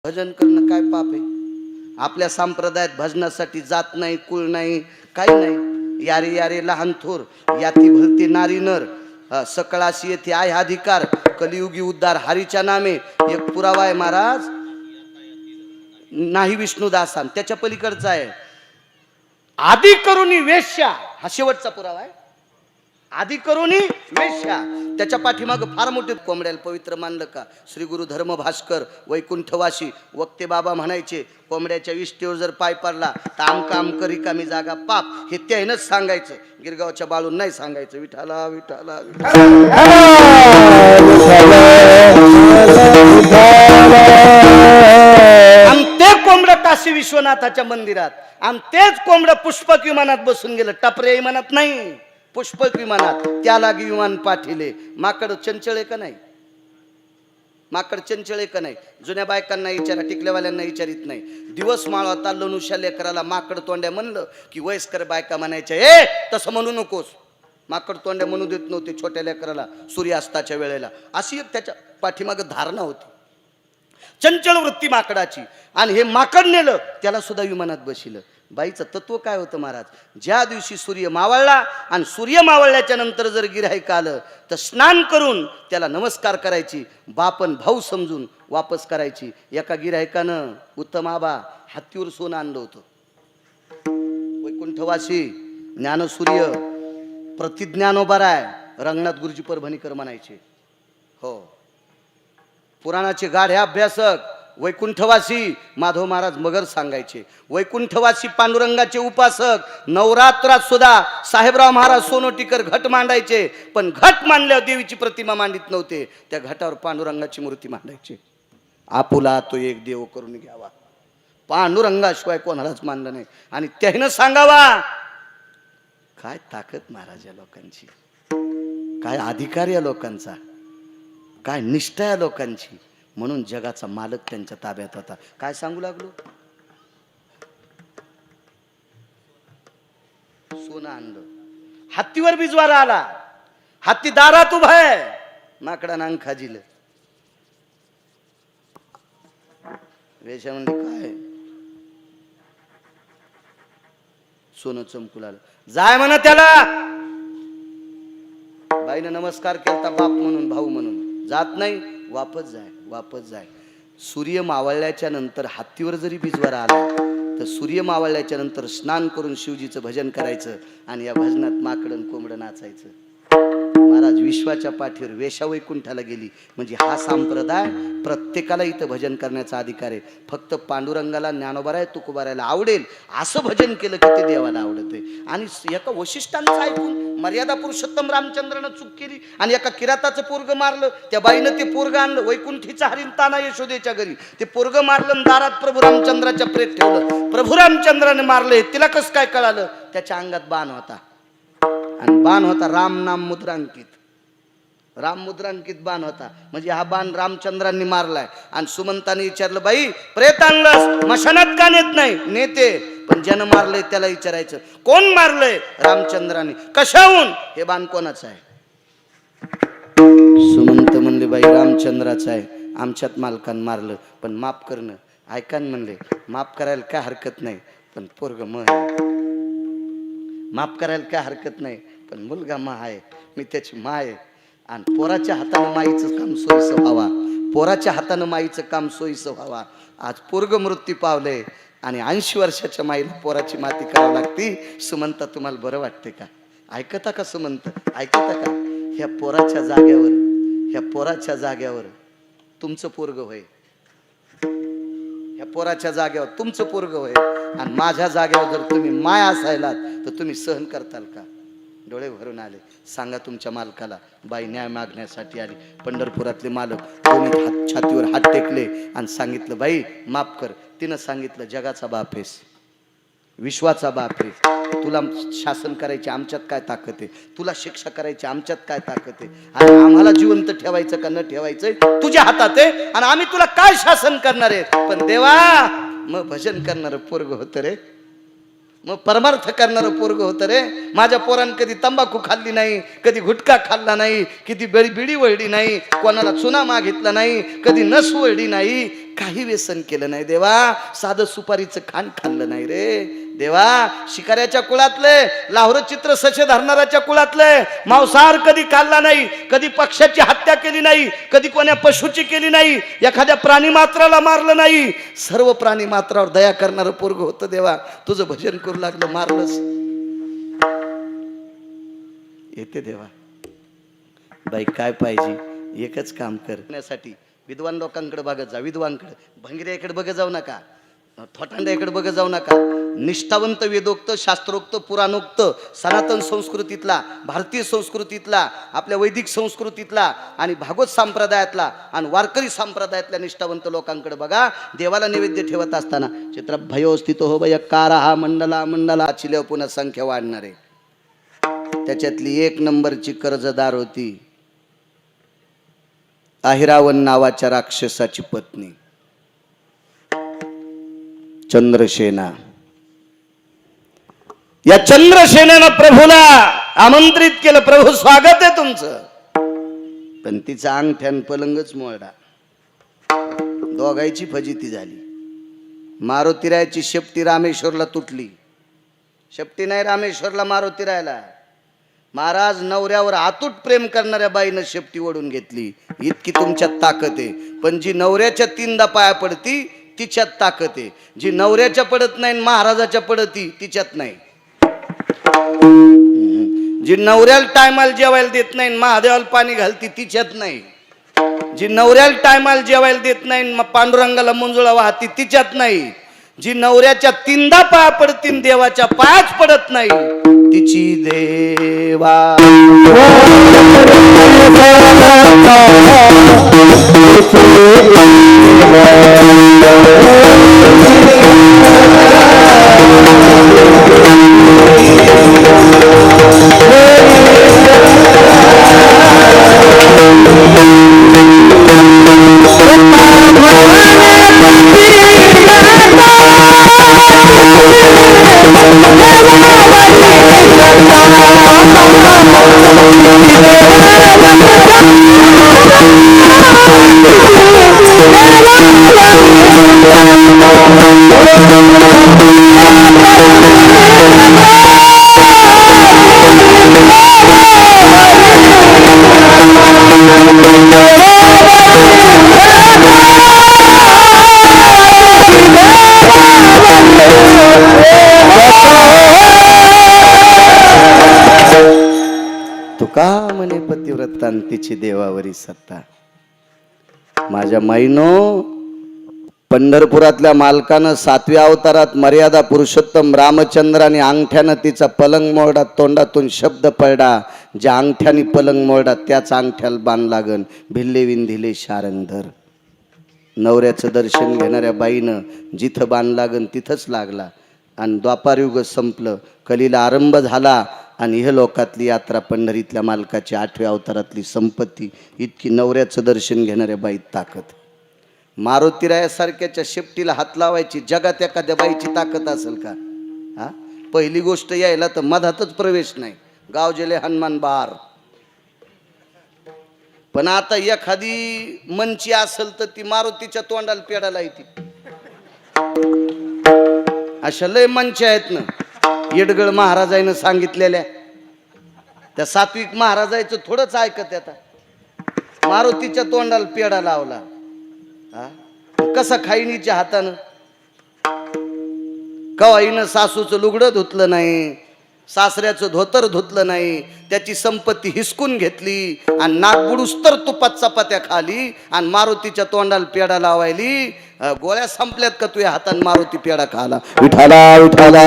भजन करणं काय पाप आहे? आपल्या संप्रदायात भजनासाठी जात नाही, कुळ नाही, काही नाही. यारे यारे लहान थोर, याती भलती नारी नर, सकळाशी येथे आहे अधिकार, कलियुगी उद्धार हरीच्या नामे. एक पुरावा आहे महाराज, नाही विष्णुदासान. त्याच्या पलीकडचा आहे आदि करुणी वेश्या, हा शेवटचा पुरावा आहे. आदि करुणी वेश्या, त्याच्या पाठीमाग फार मोठे कोंबड्याला पवित्र मानलं का? श्री गुरु धर्म भास्कर वैकुंठवासी वक्ते बाबा म्हणायचे, कोंबड्याच्या विष्ठेवर जर पाय पडला तर आमका आमक रिकामी जागा पाप. हे त्यानंच सांगायचं, गिरगावच्या बाळून नाही सांगायचं. विठाला विठाला आणि ते कोंबड काशी विश्वनाथाच्या मंदिरात, आणि तेच कोंबड पुष्पक विमानात बसून गेलं. टपरे विमानात नाही, पुष्पक विमानात. त्या लागी विमान पाठिले. माकड चंचळे का नाही? माकड चंचळे का नाही? जुन्या बायकांना विचारा, टिकल्यावाल्यांना विचारित नाही. दिवस माळ होता, लनुष्या लेकराला माकड तोंड्या म्हणलं की वयस्कर बायका म्हणायच्या, ए तसं म्हणू नकोस. माकड तोंड्या म्हणू देत नव्हते छोट्या लेकराला सूर्यास्ताच्या वेळेला. अशी एक त्याच्या पाठीमाग धारणा होती, चंचल वृत्ती माकडाची. आणि हे माकड नेलं, त्याला सुद्धा विमानात बसिलं. बाईचं तत्व काय होतं महाराज? ज्या दिवशी सूर्य मावळला आणि सूर्य मावळल्याच्या नंतर जर गिऱ्हाईक आलं तर स्नान करून त्याला नमस्कार करायची, बापन भाऊ समजून वापस करायची. एका गिऱ्हाईकानं उत्तम आबा हत्तीवर सोनं आणलं होतं. वैकुंठवासी ज्ञानसूर्य प्रतिज्ञानोबराय रंगनाथ गुरुजी परभणीकर म्हणायचे. हो, पुराणाचे गाढे अभ्यासक वैकुंठवासी माधव महाराज मगर सांगायचे. वैकुंठवासी पांडुरंगाचे उपासक नवरात्रात सुद्धा साहेबराव महाराज सोनोटीकर घट मांडायचे. पण घट मांडल्यावर देवीची प्रतिमा मांडित नव्हते, त्या घटावर पांडुरंगाची मूर्ती मांडायची. आपुला तो एक देव करून घ्यावा, पांडुरंगाशिवाय कोणालाच मानलं नाही. आणि त्यानं सांगावा, काय ताकद महाराज या लोकांची, काय अधिकार या लोकांचा, काय निष्ठा या लोकांची. म्हणून जगाचा मालक त्यांच्या ताब्यात होता. काय सांगू लागलो? सोनं आणलं, हत्तीवर बिजवारा आला, हत्ती दारात उभा आहे, माकडानं अंग खाजिलं. वेशा म्हणजे काय? सोनं चमकू लागलं. जाय म्हणा त्याला. बाईनं नमस्कार केलता बाप म्हणून, भाऊ म्हणून. जात नाही, वापस जाय, वापस जाय. सूर्य मावळल्याच्या नंतर हत्तीवर जरी बिजवारा आला तर सूर्य मावळल्याच्या नंतर स्नान करून शिवजीचं भजन करायचं. आणि या भजनात माकडन कोंबडं नाचायचं. महाराज विश्वाच्या पाठीवर वेश्या वैकुंठाला गेली. म्हणजे हा संप्रदाय प्रत्येकाला इथं भजन करण्याचा अधिकार आहे. फक्त पांडुरंगाला ज्ञानोबाराय तुकोबारायला आवडेल असं भजन केलं की ते देवाला आवडत आहे. आणि एका वशिष्ठांचं ऐकून मर्यादा पुरुषोत्तम रामचंद्रानं चूक केली आणि एका किराताचं पोरग मारलं. त्या बाईनं ते पोरग आणलं, वैकुंठीचा हरिण ताना यशोदेच्या घरी. ते पोरग मारलं, दारात प्रभू रामचंद्राच्या प्रेत ठेवलं. प्रभू रामचंद्राने मारले. तिला कसं काय कळालं? त्याच्या अंगात बाण होता, आणि बाण होता राम नाम मुद्रांकित, राम मुद्रांकित बाण होता. म्हणजे हा बाण रामचंद्रांनी मारलाय. आणि सुमंताने विचारलं, बाई प्रेत आणलंस, मशानात का नेत नाही? नेते, पण ज्यानं मारलंय त्याला विचारायचं. कोण मारलंय? रामचंद्राने. कशाहून? हे बाण कोणाचं आहे? सुमंत म्हणले, बाई रामचंद्राचं आहे. आमच्यात मालकान मारलं, पण माफ करणं. ऐकान म्हणले, माफ करायला काय हरकत नाही, पण पोरग माफ करायला काय हरकत नाही, पण मुलगा मा आहे, मी त्याची मा आहे. आणि पोराच्या हातानं माईचं काम सोयीचं व्हावा, पोराच्या हातानं माईचं काम सोयीचं व्हावा. आज पोरग मृत्यू पावले आणि 80 वर्षाच्या माईला पोराची माती करावी लागती. सुमंता तुम्हाला बरं वाटते का? ऐकता का सुमंत? ऐकता का? ह्या पोराच्या जाग्यावर, ह्या पोराच्या जाग्यावर तुमचं पोरग होय, ह्या पोराच्या जाग्यावर तुमचं पोरग होय. आणि माझ्या जाग्यावर जर तुम्ही माय असायलात तर तुम्ही सहन करताल का? डोळे भरून आले. सांगा तुमच्या मालकाला. बाई न्याय मागण्यासाठी आली. पंढरपुरातले मालक दोन्ही छातीवर हात टेकले आणि सांगितलं, बाई माफ कर. तिनं सांगितलं, जगाचा बाप आहेस, विश्वाचा बाप आहेस, तुला शासन करायची आमच्यात काय ताकद आहे, तुला शिक्षा करायची आमच्यात काय ताकद आहे, आणि आम्हाला जिवंत ठेवायचं का न ठेवायचंय तुझ्या हातात आहे, आणि आम्ही तुला काय शासन करणार आहे. पण देवा, मग भजन करणारं पोरग होतं रे, मग परमार्थ करणारं पोरग होतं रे. माझ्या पोरानं कधी तंबाखू खाल्ली नाही, कधी गुटखा खाल्ला नाही, कधी बिडी वळली नाही, कोणाला चुना मागितला नाही, कधी नस वळली नाही, काही व्यसन केलं नाही देवा, साधं सुपारीचं खाण खाल्लं नाही रे देवा. शिकाऱ्याच्या कुळातले, लाहोर चित्र ससे धरणाऱ्याच्या कुळातले, मांसाहार कधी खाल्ला नाही, कधी पक्षाची हत्या केली नाही, कधी कोण्या पशुची केली नाही, एखाद्या प्राणी मात्राला मारलं नाही. सर्व प्राणी मात्रावर दया करणारं पोरग होतं देवा. तुझं भजन करू लागलं, मारलंस. येते देवा. बाई काय पाहिजे, एकच काम करण्यासाठी विद्वान लोकांकडे बघत जा. विद्वानकडे, भंगिऱ्याकडे बघत जाऊ नका, थोटांड्याकडे बघत जाऊ नका. निष्ठावंत वेदोक्त, शास्त्रोक्त, पुराणोक्त, सनातन संस्कृतीतला, भारतीय संस्कृतीतला, आपल्या वैदिक संस्कृतीतला आणि भागवत संप्रदायातला आणि वारकरी संप्रदायातल्या निष्ठावंत लोकांकडे बघा. देवाला नैवेद्य ठेवत असताना चित्र भयोस्थितो हो भयकार हा मंडला मंडला चिल्या पुन्हा संख्या वाढणार आहे. त्याच्यातली एक नंबरची कर्जदार होती अहिरावण नावाच्या राक्षसाची पत्नी चंद्रसेना. या चंद्रसेनेनं प्रभूला आमंत्रित केलं, प्रभू स्वागत आहे तुमचं. पण तिचा अंगठ्यान पलंगच मोडा. दोघांची फजिती झाली. मारुतीरायाची शेपटी रामेश्वरला तुटली. शेपटी नाही रामेश्वरला, मारुतीरायाला. महाराज नवऱ्यावर आतूट प्रेम करणाऱ्या बाईनं शेपटी ओढून घेतली. इतकी तुमच्यात ताकद आहे. पण जी नवऱ्याच्या तीनदा पाया पडती तिच्यात ताकद आहे. जी नवऱ्याच्या पडत नाही, महाराजाच्या पडती तिच्यात नाही. जी नवऱ्याला टायमाला जेवायला देत नाही, महादेवाला पाणी घालती तिच्यात नाही. जी नवऱ्याला टायमाला जेवायला देत नाही, पांडुरंगाला मंजुळा वाहती तिच्यात नाही. जी नवऱ्याच्या तीनदा पाया पडतीन, देवाच्या पायाच पडत नाही, तिची देवा. तुका म्हणे पतिव्रतांतीची देवावरी सत्ता. माझ्या माईनो, पंढरपुरातल्या मालकानं 7व्या अवतारात मर्यादा पुरुषोत्तम रामचंद्राने अंगठ्यानं तिचा पलंग मोडा, तोंडातून शब्द पडला, ज्या अंगठ्याने पलंग मोडा त्याच अंगठ्याला बाण लागन. भिल्ले विंधिले शारंगधर. नवऱ्याचं दर्शन घेणाऱ्या बाईनं जिथं बाण लागन तिथंच लागला. आणि द्वापारयुग संपलं, कलीला आरंभ झाला. आणि हे लोकातली यात्रा पंढरीतल्या मालकाची 8व्या अवतारातली संपत्ती. इतकी नवऱ्याचं दर्शन घेणाऱ्या बाईत ताकद. मारुतीरायासारख्याच्या शेपटीला हात लावायची जगात एखाद्या बाईची ताकद असेल का? हा, पहिली गोष्ट यायला तर मधातच प्रवेश नाही. गाव जेले हनुमान बार. पण आता एखादी मंची असेल तर ती मारुतीच्या तोंडाला पेडाला येते. अशा लय मंच आहेत ना. येडगळ महाराजांनी सांगितलेल्या त्या सात्विक महाराजांचं थोडंच ऐकत. आता मारुतीच्या तोंडाला पेडा लावला. कसा खाईनीच्या हातानं. कवाईनं सासूचं लुगडं धुतलं नाही, सासऱ्याचं धोतर धुतलं नाही, त्याची संपत्ती हिसकून घेतली आणि नाक बुडूस्तर तुपात चपात्या खाली आणि मारुतीच्या तोंडाला पेडा लावायली. गोळ्या संपल्यात का तुझ्या हाताने मारुती पेडा खाला? विठाला विठाला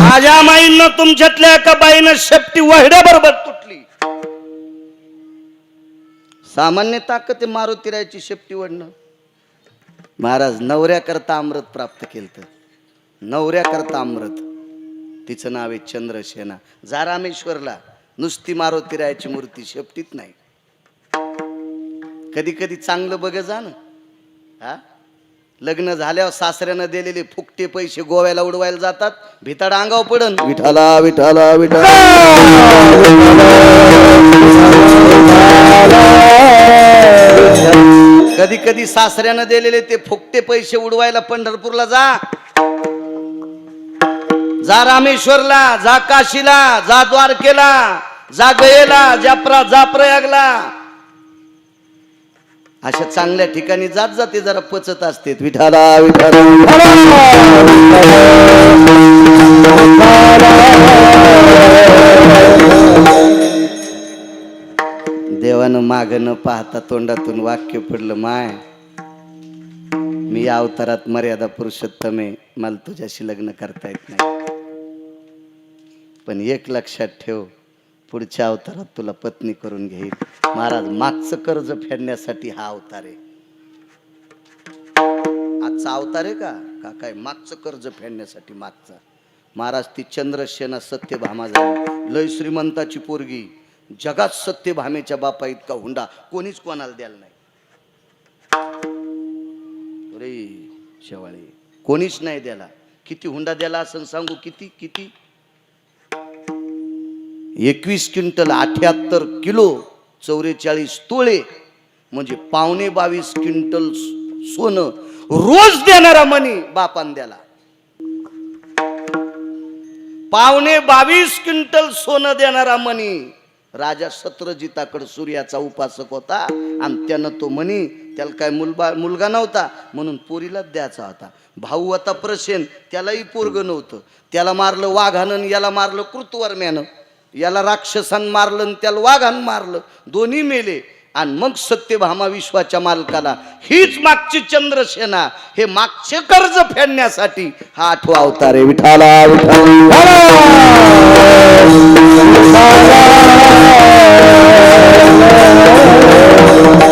माझ्या माईनं तुमच्यातल्या एका बाईनं शेपटी वाहिड्या बरोबर तुटली. सामान्य ताकद आहे मारुतीरायाची शेपटी वडणं. महाराज नवऱ्याकरता अमृत प्राप्त केलं. नवऱ्याकरता अमृत. तिचं नाव आहे चंद्रसेना. जा रामेश्वरला, नुसती मारुतीरायाची मूर्ती, शेपटीत नाही. कधी कधी चांगलं बघ जा ना. हा, लग्न झाल्यावर सासऱ्यानं दिलेले फुकटे पैसे गोव्याला उडवायला जातात, भिताड अंगाव पडन विठाला विठाला विठाला. कधी कधी सासऱ्यानं दिलेले ते फुकटे पैसे उडवायला पंढरपूरला जा, जा रामेश्वरला, जा काशीला, जा द्वारकेला, जा गयेला, जा प्रयागला, अशा चांगल्या ठिकाणी जात जाते जरा पचत असते. विठाला विठाला देवानं माग न पाहता तोंडातून वाक्य पडलं, माय मी या अवतारात मर्यादा पुरुषोत्तम आहे, मला तुझ्याशी लग्न करता येत नाही, पण एक लक्षात ठेव, पुढच्या अवतारात तुला पत्नी करून घेईल. महाराज मागचं कर्ज फेडण्यासाठी हा अवतार आहे. आजचा अवतार आहे का काय? मागचं कर्ज फेडण्यासाठी मागचा. महाराज ती चंद्रसेना सत्यभामा झाली, लय श्रीमंताची पोरगी, जगात सत्यभामेच्या बापा इतका हुंडा कोणीच कोणाला द्यायला नाही. अरे शेवाळे कोणीच नाही द्याला. किती हुंडा द्याला असं सांगू? किती किती 21 क्विंटल 78 किलो 44 तोळे म्हणजे 22.5 क्विंटल सोनं रोज देणारा मनी बापान द्याला. 22.5 क्विंटल सोनं देणारा मनी. राजा सत्रजिताकडे सूर्याचा उपासक होता आणि त्यानं तो मनी, त्याला काय मुलगा नव्हता म्हणून पोरीलाच द्यायचा होता. भाऊ होता प्रसेन, त्यालाही पोरग नव्हतं, त्याला मारलं वाघानं, याला मारलं कृतवर्म्यानं, याला राक्षसानं मारलं, त्याला वाघानं मारलं, दोन्ही मेले. आणि मग सत्यभामा विश्वाच्या मालकाला, हीच मागची चंद्रसेना, हे मागचे कर्ज फेडण्यासाठी हा 8वा अवतार आहे. विठाला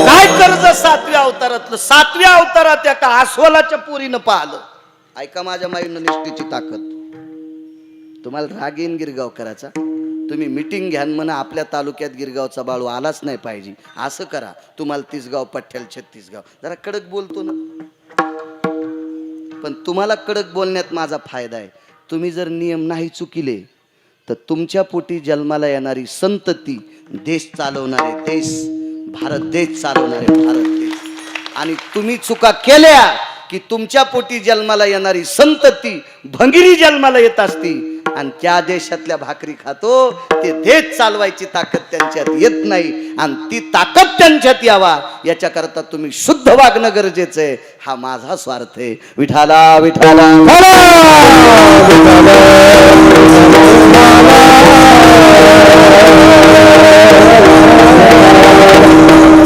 काय कर्ज 7व्या अवतारातलं? 7व्या अवतारात एका अस्वलाच्या पोरीनं पाहिलं. ऐका माझ्या माईनं निष्ठेची ताकद. तुम्हाला राग येईन गिरगावकराचा, तुम्ही मीटिंग घ्या म्हणा आपल्या तालुक्यात गिरगावचा बाळू आलाच नाही पाहिजे असं करा. तुम्हाला 30 गाव पठ्ठ्याला 36 गाव, जरा कडक बोलतो ना, पण तुम्हाला कडक बोलण्यात माझा फायदा आहे. तुम्ही जर नियम नाही चुकिले तर तुमच्या पोटी जन्माला येणारी संतती देश चालवणारे, देश भारत देश चालवणारे भारत देश. आणि तुम्ही चुका केल्या की तुमच्या पोटी जन्माला येणारी संतती भंगिरी जन्माला येत असती आणि त्या देशातल्या भाकरी खातो. ते देश चालवायची ताकद त्यांच्यात येत नाही आणि ती ताकद त्यांच्यात यावा याच्याकरता तुम्ही शुद्ध वागणं गरजेचं आहे. हा माझा स्वार्थ आहे. विठाला विठाला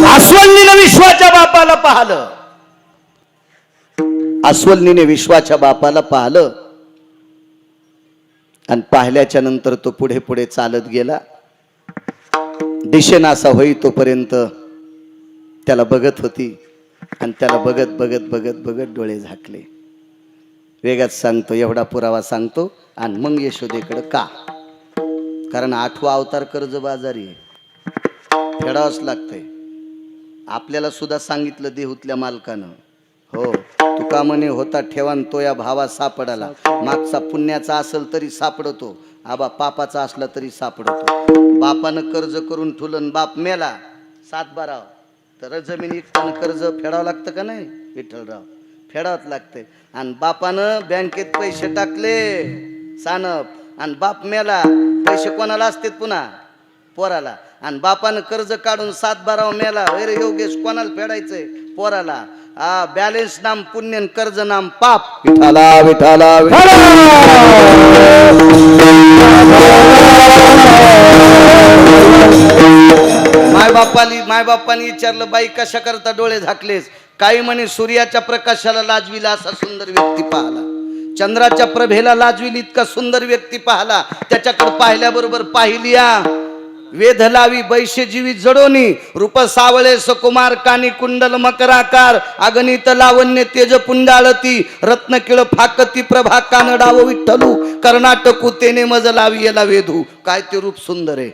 अस्वलनीने विश्वाच्या बापाला पाहिलं, अस्वलनीने विश्वाच्या बापाला पाहिलं आणि पाहिल्याच्या नंतर तो पुढे पुढे चालत गेला. दिशेनासा होई तोपर्यंत त्याला बघत होती आणि त्याला बघत बघत बघत बघत डोळे झाकले. वेगात सांगतो, एवढा पुरावा सांगतो आणि मग यशोदेकडे का, कारण 8वा अवतार कर्जबाजारी आहे, फेडावंच लागतंय. आपल्याला सुद्धा सांगितलं देहूतल्या मालकानं, हो तुका म्हणे होता ठेवान तो या भावा सापडाला. मागचा पुण्याचा असेल तरी सापडतो, आबा पापाचा असला तरी सापडतो. बापानं कर्ज करून ठुलन, बाप मेला 7-12 तर जमीन इकताना कर्ज फेडावं लागतं का नाही? विठ्ठलराव फेडावंच लागतंय. आणि बापानं बँकेत पैसे टाकले सानप आणि बाप मेला, पैसे कोणाला असतात? पुन्हा पोराला. आणि बापानं कर्ज काढून 7-12 मेला, अरे योगेश कोणाला फेडायचंय? पोराला. बॅलेन्स नाम पुण्य, कर्ज नाम पाप. विठाला विठाला मायबापानी विचारलं, बाई कशा करता डोळे झाकलेस? काही म्हणे सूर्याच्या प्रकाशाला लाजविला असा सुंदर व्यक्ती पाहला, चंद्राच्या प्रभेला लाजविल इतका सुंदर व्यक्ती पाहला. त्याच्याकडे पाहिल्याबरोबर पाहिलिया वेध लावी बैशे जीवी जडोनी, रूप सावळे सकुमार कानी कुंडल मकराकार, अगणित लावण्य तेज पुंडाळती, रत्नकिळ फाकती प्रभा कानडाव विठ्ठलू, कर्नाटकू तेने मज लावी याला वेधू. काय ते रूप सुंदर आहे.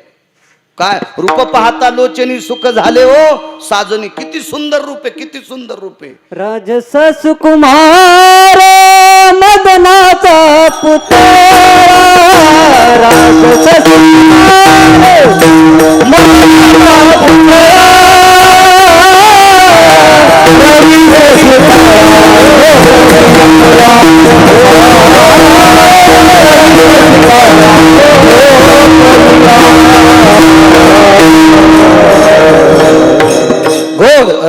काय रूप पाहता लोचनी सुख झाले हो साजनी. किती सुंदर रूपे, किती सुंदर रूपे. राजस सुकुमार मदनाचा पुतळा, राजस सुकुमार मदनाचा पुतळा,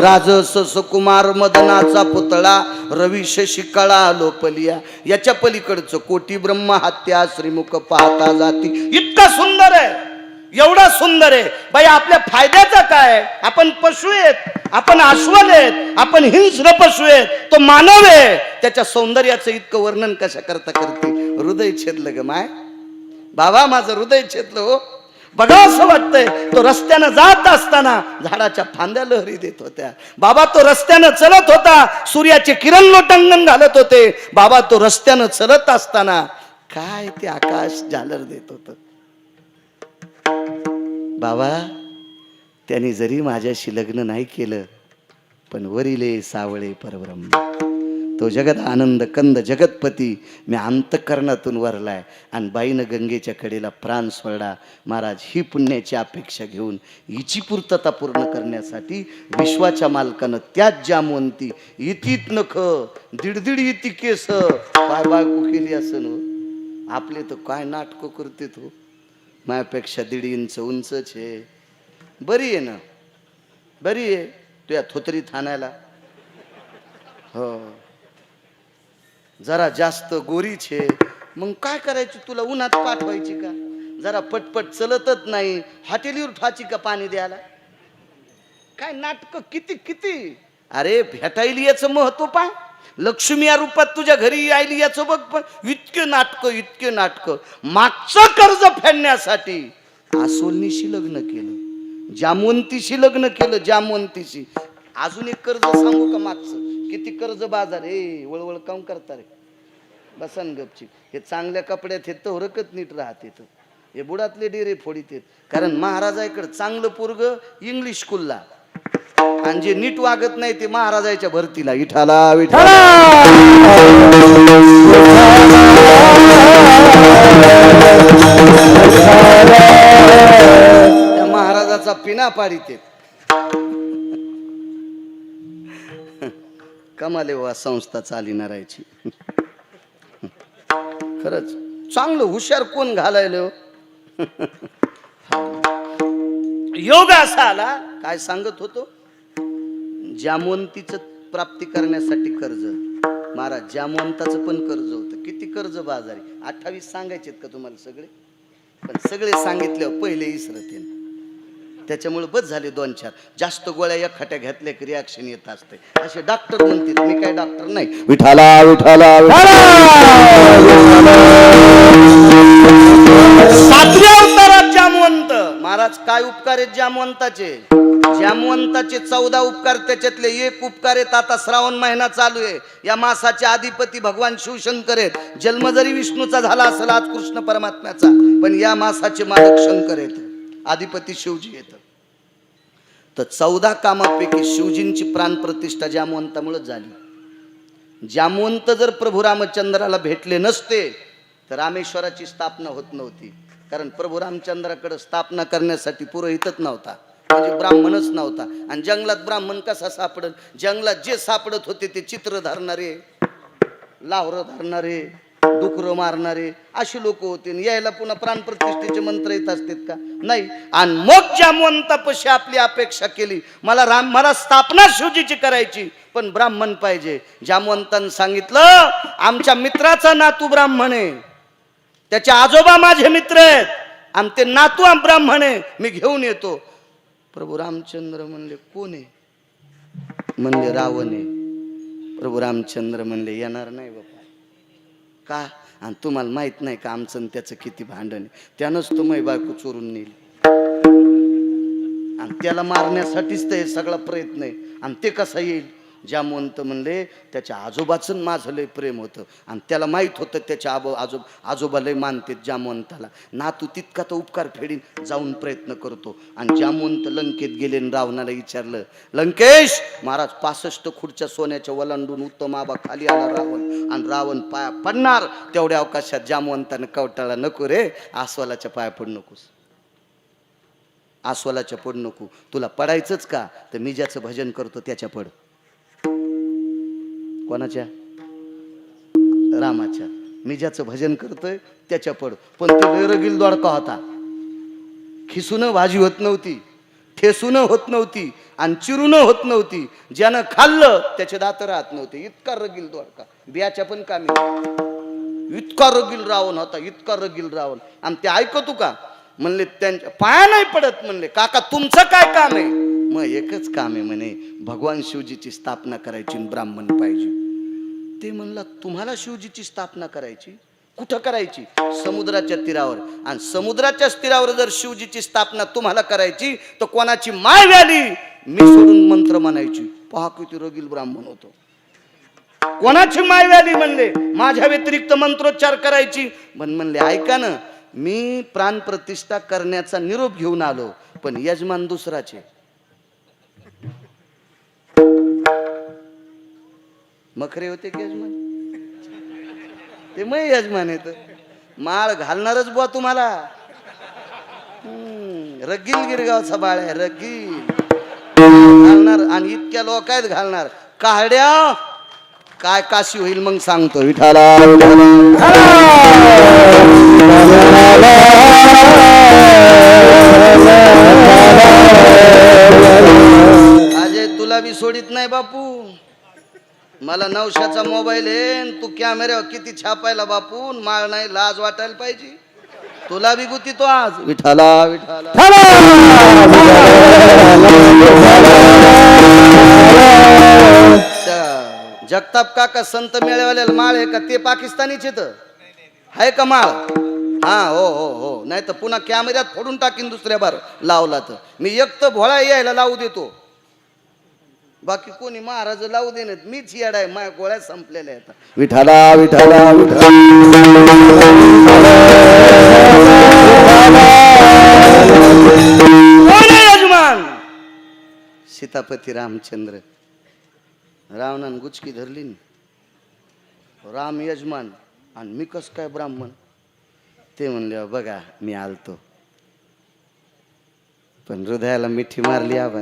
राजस सुकुमार मदनाचा पुतळा रवी शशी कळा लोपलिया. याच्या पलीकडचं कोटी ब्रह्म हत्या श्रीमुख पाहता जाती. इतका सुंदर आहे, एवढा सुंदर आहे बाई. आपल्या फायद्याचा काय? आपण पशु आहेत, आपण अस्वल आहेत, आपण हिंस्र पशु आहेत, तो मानव आहे. त्याच्या सौंदर्याचं इतकं वर्णन कशा करता करते. हृदय छेदलं ग माय बाबा, माझं हृदय छेदलं हो. बघा असं वाटतंय. तो रस्त्यानं जात असताना झाडाच्या फांद्या लहरी देत होत्या बाबा. तो रस्त्यानं चलत होता, सूर्याचे किरण लोटांगण घालत होते बाबा. तो रस्त्यानं चलत असताना काय ते आकाश झालर देत होत बाबा. त्याने जरी माझ्याशी लग्न नाही केलं, पण वरिले सावळे परब्रह्म, तो जगत आनंद कंद जगतपती मी अंतःकरणातून वरलाय. आणि बाईनं गंगेच्या कडेला प्राण सोडला. महाराज, ही पुण्याची अपेक्षा घेऊन हिची पूर्तता पूर्ण करण्यासाठी विश्वाच्या मालकानं त्याच जामवंती इतीत नख दीड इती केस काय बायको केली असं न. आपले तर काय नाटकं करते तो. माझ्यापेक्षा 1.5 इंच उंचच आहे. बरी आहे ना, बरी आहे. तुझ्या थोतरीत हाणायला हो जरा जास्त गोरीच आहे. मग काय करायची, तुला उन्हात पाठवायची का? जरा पटपट चलतच नाही, हॉटेलीवर ठाची का पाणी द्यायला? काय नाटक किती किती. अरे भेटायली याचं महत्व पाय. लक्ष्मी या रूपात तुझ्या घरी यायली याचं बघ. पण इतके नाटक, इतके नाटक. मागचं कर्ज फेडण्यासाठी आसोलनीशी लग्न केलं, जामवंतीशी लग्न केलं, जामवंतीशी. अजून एक कर्ज सांगू का मागचं? किती कर्ज बाजार. वळवळ काम करता रे, बसन गपची. हे चांगल्या कपड्यात हे तोरकत नीट राहते. हे बुडातले डेरे फोडीत आहेत. कारण महाराजाकडे चांगलं पोरग इंग्लिश स्कूलला, आणि जे नीट वागत नाही ते महाराजाच्या भरतीला. विठाला विठाला त्या महाराजाचा पिना पाडीत. कमाले वा संस्था चालणारायची. खरंच चांगलं हुशार कोण घालायला. योग असा आला. काय सांगत होतो? जामवंतीचं प्राप्ती करण्यासाठी कर्ज. महाराज, जामवंताचं पण कर्ज होतं. किती कर्ज बाजारी. 28 सांगायचेत का तुम्हाला सगळे? पण सगळे सांगितल्यावर पहिले इसरते. त्याच्यामुळे बस झाले 2-4. जास्त गोळ्या एकखाट्या घेतल्या की रिॲक्शन येत असते असे डॉक्टर म्हणतात. मी काय डॉक्टर नाही. विठाला विठाला सातव्या अवतारात जामवंत महाराज. काय उपकार आहेत जामवंताचे? जामवंताचे 14 उपकार. त्याच्यातले एक उपकार आहेत. आता श्रावण महिना चालू आहे. या मासाचे अधिपती भगवान शिवशंकर आहेत. जन्म जरी विष्णूचा झाला असेल आज कृष्ण परमात्म्याचा, पण या मासाचे मालक शंकर आहेत, अधिपती शिवजी येत. तर 14 कामापैकी शिवजींची प्राणप्रतिष्ठा जामवंतामुळे झाली. जामवंत जर प्रभू रामचंद्राला भेटले नसते तर रामेश्वराची स्थापना होत नव्हती. कारण प्रभू रामचंद्राकडे स्थापना करण्यासाठी पुरोहितच नव्हता, म्हणजे ब्राह्मणच नव्हता. आणि जंगलात ब्राह्मण कसा सापडल? जंगलात जे सापडत होते ते चित्र धरणारे, लावरं धरणारे, डुकरं मारणारे अशी लोक होते. यायला पुन्हा प्राणप्रतिष्ठेचे मंत्र येत असतात का? नाही. आणि मग जामवंतापाशी आपली अपेक्षा केली, मला स्थापना शिवजीची करायची, पण ब्राह्मण पाहिजे. जामवंतानं सांगितलं, आमच्या मित्राचा नातू ब्राह्मण आहे, त्याचे आजोबा माझे मित्र आहेत, आणि ते नातू ब्राह्मण आहे, मी घेऊन येतो. प्रभू रामचंद्र म्हणले, कोण आहे? म्हणले, रावण आहे. प्रभू रामचंद्र म्हणले, येणार नाही बाबा. का? आणि तुम्हाला माहित नाही का आमचं आणि त्याचं किती भांडण आहे? त्यानंच तो मै बायको चोरून नेली, आणि त्याला मारण्यासाठीच ते सगळा प्रयत्न आहे. आणि ते कसा येईल? जामवंत म्हणले त्याच्या आजोबाचं माझं लय प्रेम होतं आणि त्याला माहीत होतं त्याच्या आजोबा लय मानते जामवंताला. नातू तितका तो उपकार फेडीन जाऊन प्रयत्न करतो. आणि जामवंत लंकेत गेले आणि रावणाला विचारलं, लंकेश महाराज 65 खुर्च्या सोन्याच्या वलांडून उत्तम आबा खाली आला रावण आणि रावण पाया पडणार. तेवढ्या अवकाशात जामवंतानं कवटाळा, नको रे, आस्वलाच्या पाया पडू नकोस, आस्वलाच्या पड नको, तुला पडायचंच का तर मी ज्याचं भजन करतो त्याच्या पड. कोणाच्या? रामाच्या. मी ज्याचं भजन करतोय त्याच्या पड. पण ते लैरगील दोडका होता, खिसून भाजी होत नव्हती, ठेसून होत नव्हती आणि चिरून होत नव्हती. ज्यानं खाल्लं त्याचे दात राहत नव्हते, इतका रगील दोडका, बियाच्या पण कामी. इतका रगील रावण होता, इतका रगील रावण. आणि ते ऐकतो का म्हणले, त्यांच्या पाया नाही पडत. म्हणले काका तुमचं काय काम आहे? मग एकच काम आहे म्हणे, भगवान शिवजीची स्थापना करायची, ब्राह्मण पाहिजे. ते म्हणला तुम्हाला शिवजीची स्थापना करायची? कुठं करायची? समुद्राच्या तीरावर. आणि समुद्राच्या तीरावर जर शिवजीची स्थापना तुम्हाला करायची तर कोणाची माय व्याली मी सोडून मंत्र म्हणायची. पहा किती रगील ब्राह्मण होतो. कोणाची माय व्याली म्हणले, माझ्या व्यतिरिक्त मंत्रोच्चार करायची. पण म्हणले ऐका ना, मी प्राणप्रतिष्ठा करण्याचा निरोप घेऊन आलो, पण यजमान दुसराचे. मखरे होते की यजमान? ते मग यजमान येत. माळ घालणारच बुवा तुम्हाला. रगील गिरगावचा बाळ आहे, रगील घालणार. आणि इतक्या लोक आहेत घालणार. काहड्या काय काशी होईल मग सांगतो. विठाला अजय तुला बी सोडित नाही बापू. मला 900चा मोबाईल आहे, तू कॅमेऱ्यावर किती छापायला बापू. माळ नाही, लाज वाटायला पाहिजे. तुला बी गुती तो आज. विठाला विठाला जगताप काका संत मेळेवाल्याला माळ आहे का? ते पाकिस्तानीच येत आहे का माळ? हा हो हो हो, नाही तर पुन्हा कॅमेऱ्यात फोडून टाकीन दुसऱ्या बार लावला तर. मी एक तर भोळा यायला लावू देतो, बाकी कोणी महाराज लावू देण्यात मीच येडा आहे. माझ्या गोळ्या संपलेल्या आहेत. विठाला विठाला यजमान सीतापती रामचंद्र. रावणानं गुचकी धरली न, राम यजमान आणि मी कस काय ब्राह्मण? ते म्हणले बघा मी आलतो, पण हृदयाला मिठी मारली आबा.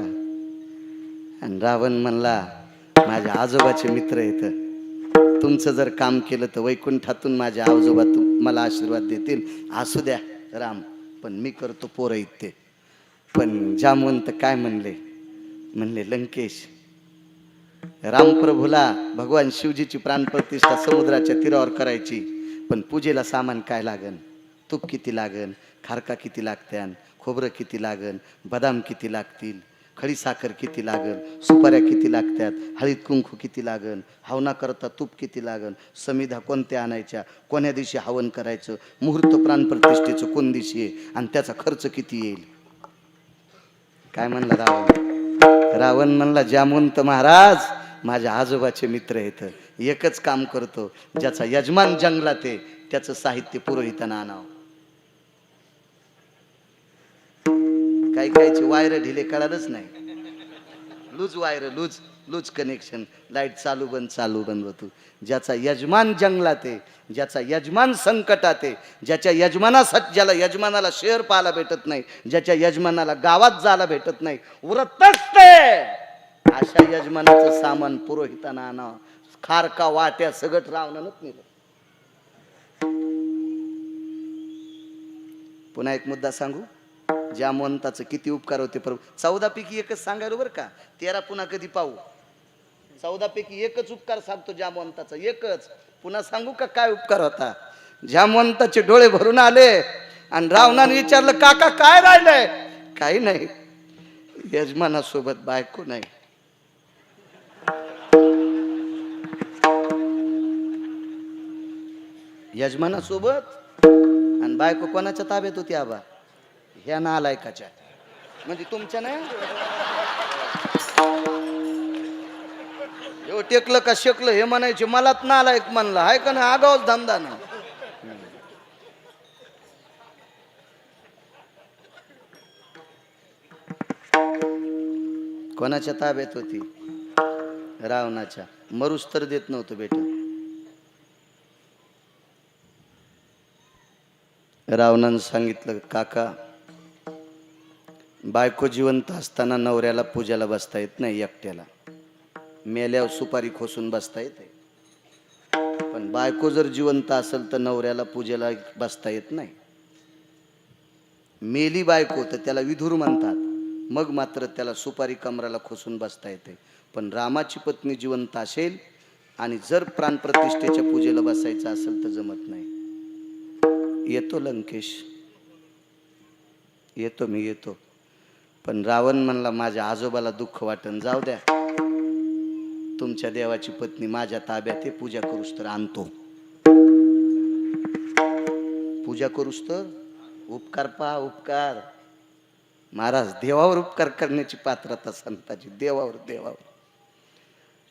आणि रावण म्हणला माझ्या आजोबाचे मित्र आहेत, तुमचं जर काम केलं तर वैकुंठातून माझे आजोबा मला आशीर्वाद देतील. असू द्या राम, पण मी करतो पोरं इथे. पण जामवंत काय म्हणले लंकेश, रामप्रभूला भगवान शिवजीची प्राणप्रतिष्ठा समुद्राच्या तीरावर करायची, पण पूजेला सामान काय लागन? तूप किती लागन, खारका किती लागत्यान, खोबरं किती लागन, बदाम किती लागतील, खडी साखर किती लागन, सुपाऱ्या किती लागतात, हळीद कुंकू किती लागन, हवना करता तूप किती लागन, समिधा कोणत्या आणायच्या, कोण्या दिवशी हवन करायचं, मुहूर्त प्राणप्रतिष्ठेचं कोण दिवशी आहे आणि त्याचा खर्च किती येईल? काय म्हणला रावण म्हणला जामवंत महाराज माझ्या आजोबाचे मित्र आहेत, एकच काम करतो, ज्याचा यजमान जंगलात आहे त्याचं साहित्य पुरोहितांना आणावं. काही काहीचे वायर ढिले कळालंच नाही. Loose wire, loose connection, light चालू बंद होतो. ज्याचा यजमान जंगलात आहे, ज्याचा यजमान संकटात आहे, ज्याच्या ज्याला यजमानाला शेअर पाहायला भेटत नाही, ज्याच्या यजमानाला गावात जायला भेटत नाही, उरतच ते, अशा यजमानाचं सामान पुरोहितांना आणावं. खारका वाट्या सगळं रावणानच नेलं. पुन्हा एक मुद्दा सांगू, जामवंताचं किती उपकार होते प्रभू. 14 पैकी एकच सांगायला बरं का, 13 पुन्हा कधी पाहू. 14 पैकी एकच उपकार सांगतो जामवंताचा, एकच. पुन्हा सांगू का काय उपकार होता? जामवंताचे डोळे भरून आले आणि रावणाने विचारलं काका काय राहिलंय? काही नाही, यजमानासोबत बायको नाही. यजमानासोबत आणि बायको कोणाच्या ताब्यात होती आबा? ह्या नालायकाच्या, म्हणजे तुमच्या नाही. एव टेकलं का शेकलं हे म्हणायचे, मलाच नालायक म्हणलं हाय का ना, आगावच धंदा ना. कोणाच्या ताब्यात होती? रावणाच्या. मरूस तर देत नव्हतं बेटा. रावणानं सांगितलं, काका बायको जिवंत असताना नवऱ्याला पूजाला बसता येत नाही एकट्याला, मेल्यावर सुपारी खोसून बसता येते, पण बायको जर जिवंत असेल तर नवऱ्याला पूजेला बसता येत नाही. मेली बायको तर त्याला विधूर म्हणतात, मग मात्र त्याला सुपारी कमराला खोसून बसता येते. पण रामाची पत्नी जिवंत असेल आणि जर प्राणप्रतिष्ठेच्या पूजेला बसायचं असेल तर जमत नाही. येतो लंकेश, येतो मी येतो. पण रावण म्हणला, माझ्या आजोबाला दुःख वाटन, जाऊ द्या, तुमच्या देवाची पत्नी माझ्या ताब्यात आहे, पूजा करूस तर आणतो. पूजा करूस तर उपकार पहा, उपकार. महाराज देवावर उपकार करण्याची पात्रता संताची, देवावर देवावर.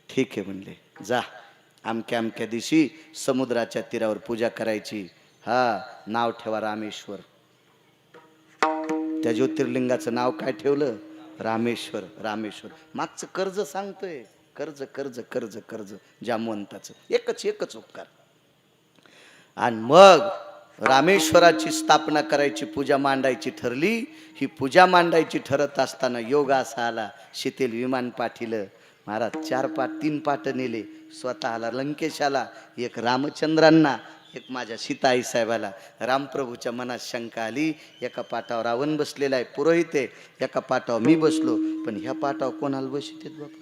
ठीक आहे म्हणले, जा अमक्या अमक्या दिवशी समुद्राच्या तीरावर पूजा करायची. हा, नाव ठेवा रामेश्वर. त्या ज्योतिर्लिंगाचं नाव काय ठेवलं? रामेश्वर. रामेश्वर. मागचं कर्ज सांगतोय, कर्ज कर्ज कर्ज कर्ज जामवंताचं. एकच उपकार. आणि मग रामेश्वराची स्थापना करायची, पूजा मांडायची ठरली. ही पूजा मांडायची ठरत असताना योग असा आला, शीतेल विमान पाठिलं. महाराज 4 पाट 3 पाट नेले, स्वतःला लंकेशाला, एक रामचंद्रांना, एक माझ्या सीताई साहेबाला. रामप्रभूच्या मनात शंका आली, एका पाटावर रावण बसलेला आहे, पुरोहित आहे, एका पाटावर मी बसलो, पण ह्या पाटावर कोणाला बसवतेत बाबा?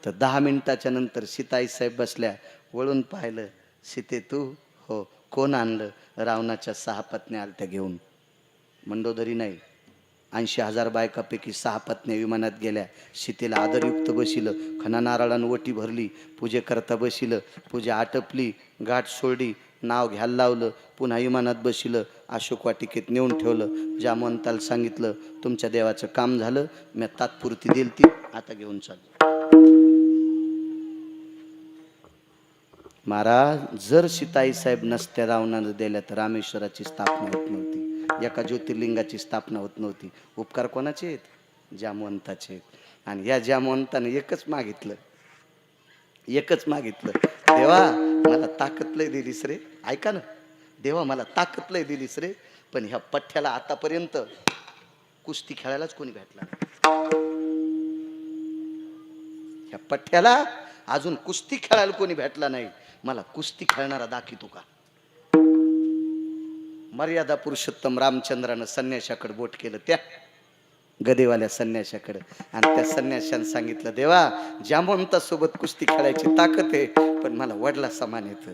तर 10 मिनिटाच्या नंतर सीताई साहेब बसल्या, वळून पाहिलं, सीते तू? हो. कोण आणलं? रावणाच्या 6 पत्न्या आलत्या घेऊन. मंडोदरी नाही, 80,000 बायकापैकी 6 पत्न्या विमानात गेल्या. सीतेला आदरयुक्त बसिलं, खना नारळानं ओटी भरली, पूजे करता बसिलं, पूजा आटपली, गाठ सोडली, नाव घ्यायला लावलं, पुन्हा विमानात बसिलं, अशोक वाटिकेत नेऊन ठेवलं. जामवंताला सांगितलं, तुमच्या देवाचं काम झालं, मी तात्पुरती दिली ती, आता घेऊन चाल. महाराज जर सीताई साहेब नसत्या रावणानं दिल्या तर रामेश्वराची स्थापना होत नव्हती, एका ज्योतिर्लिंगाची स्थापना होत नव्हती. उपकार कोणाचे आहेत? जामवंताचे आहेत. आणि या जामवंताने एकच मागितलं, देवा मला ताकद लय दिलीस रे. ऐका ना, देवा मला ताकद लय दिलीस रे, पण ह्या पठ्ठ्याला आतापर्यंत कुस्ती खेळायलाच कोणी भेटला नाही. ह्या पठ्ठ्याला अजून कुस्ती खेळायला कोणी भेटला नाही, मला कुस्ती खेळणारा दाखवतो का? मर्यादा पुरुषोत्तम रामचंद्रानं संन्याशाकडे बोट केलं, त्या गदेवाल्या संन्याशाकडे. आणि त्या संन्याशानं सांगितलं, देवा जामवंतासोबत कुस्ती खेळायची ताकद आहे, पण मला वडिला समान येतं,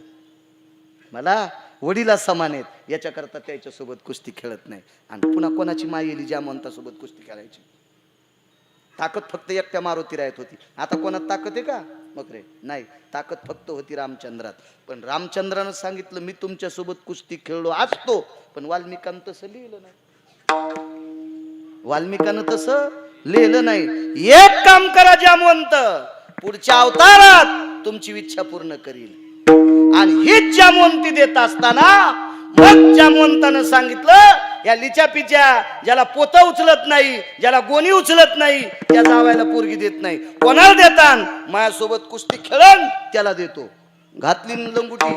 मला वडीला समान आहेत, याच्याकरता त्याच्यासोबत कुस्ती खेळत नाही. आणि पुन्हा कोणाची माय येली जामवंतासोबत कुस्ती खेळायची? ताकद फक्त एकट्या मारुती राहत होती. आता कोणात ताकद आहे का? मग रे नाही, ताकद फक्त होती रामचंद्रात. पण रामचंद्रानं सांगितलं, मी तुमच्यासोबत कुस्ती खेळलो असतो, पण वाल्मिकानं तसं लिहिलं नाही. वाल्मिकानं तसं लिहिलं नाही. एक काम करा जामवंत, पुढच्या अवतारात तुमची इच्छा पूर्ण करील. आणि हीच जामवंती देत असताना मग जामवंतानं सांगितलं, या लिचापिच्या ज्याला पोतं उचलत नाही, ज्याला गोणी उचलत नाही, त्या जावायला पोरगी देत नाही. कोणाला देतान? माझ्यासोबत कुस्ती खेळन त्याला देतो. घातली लंगुटी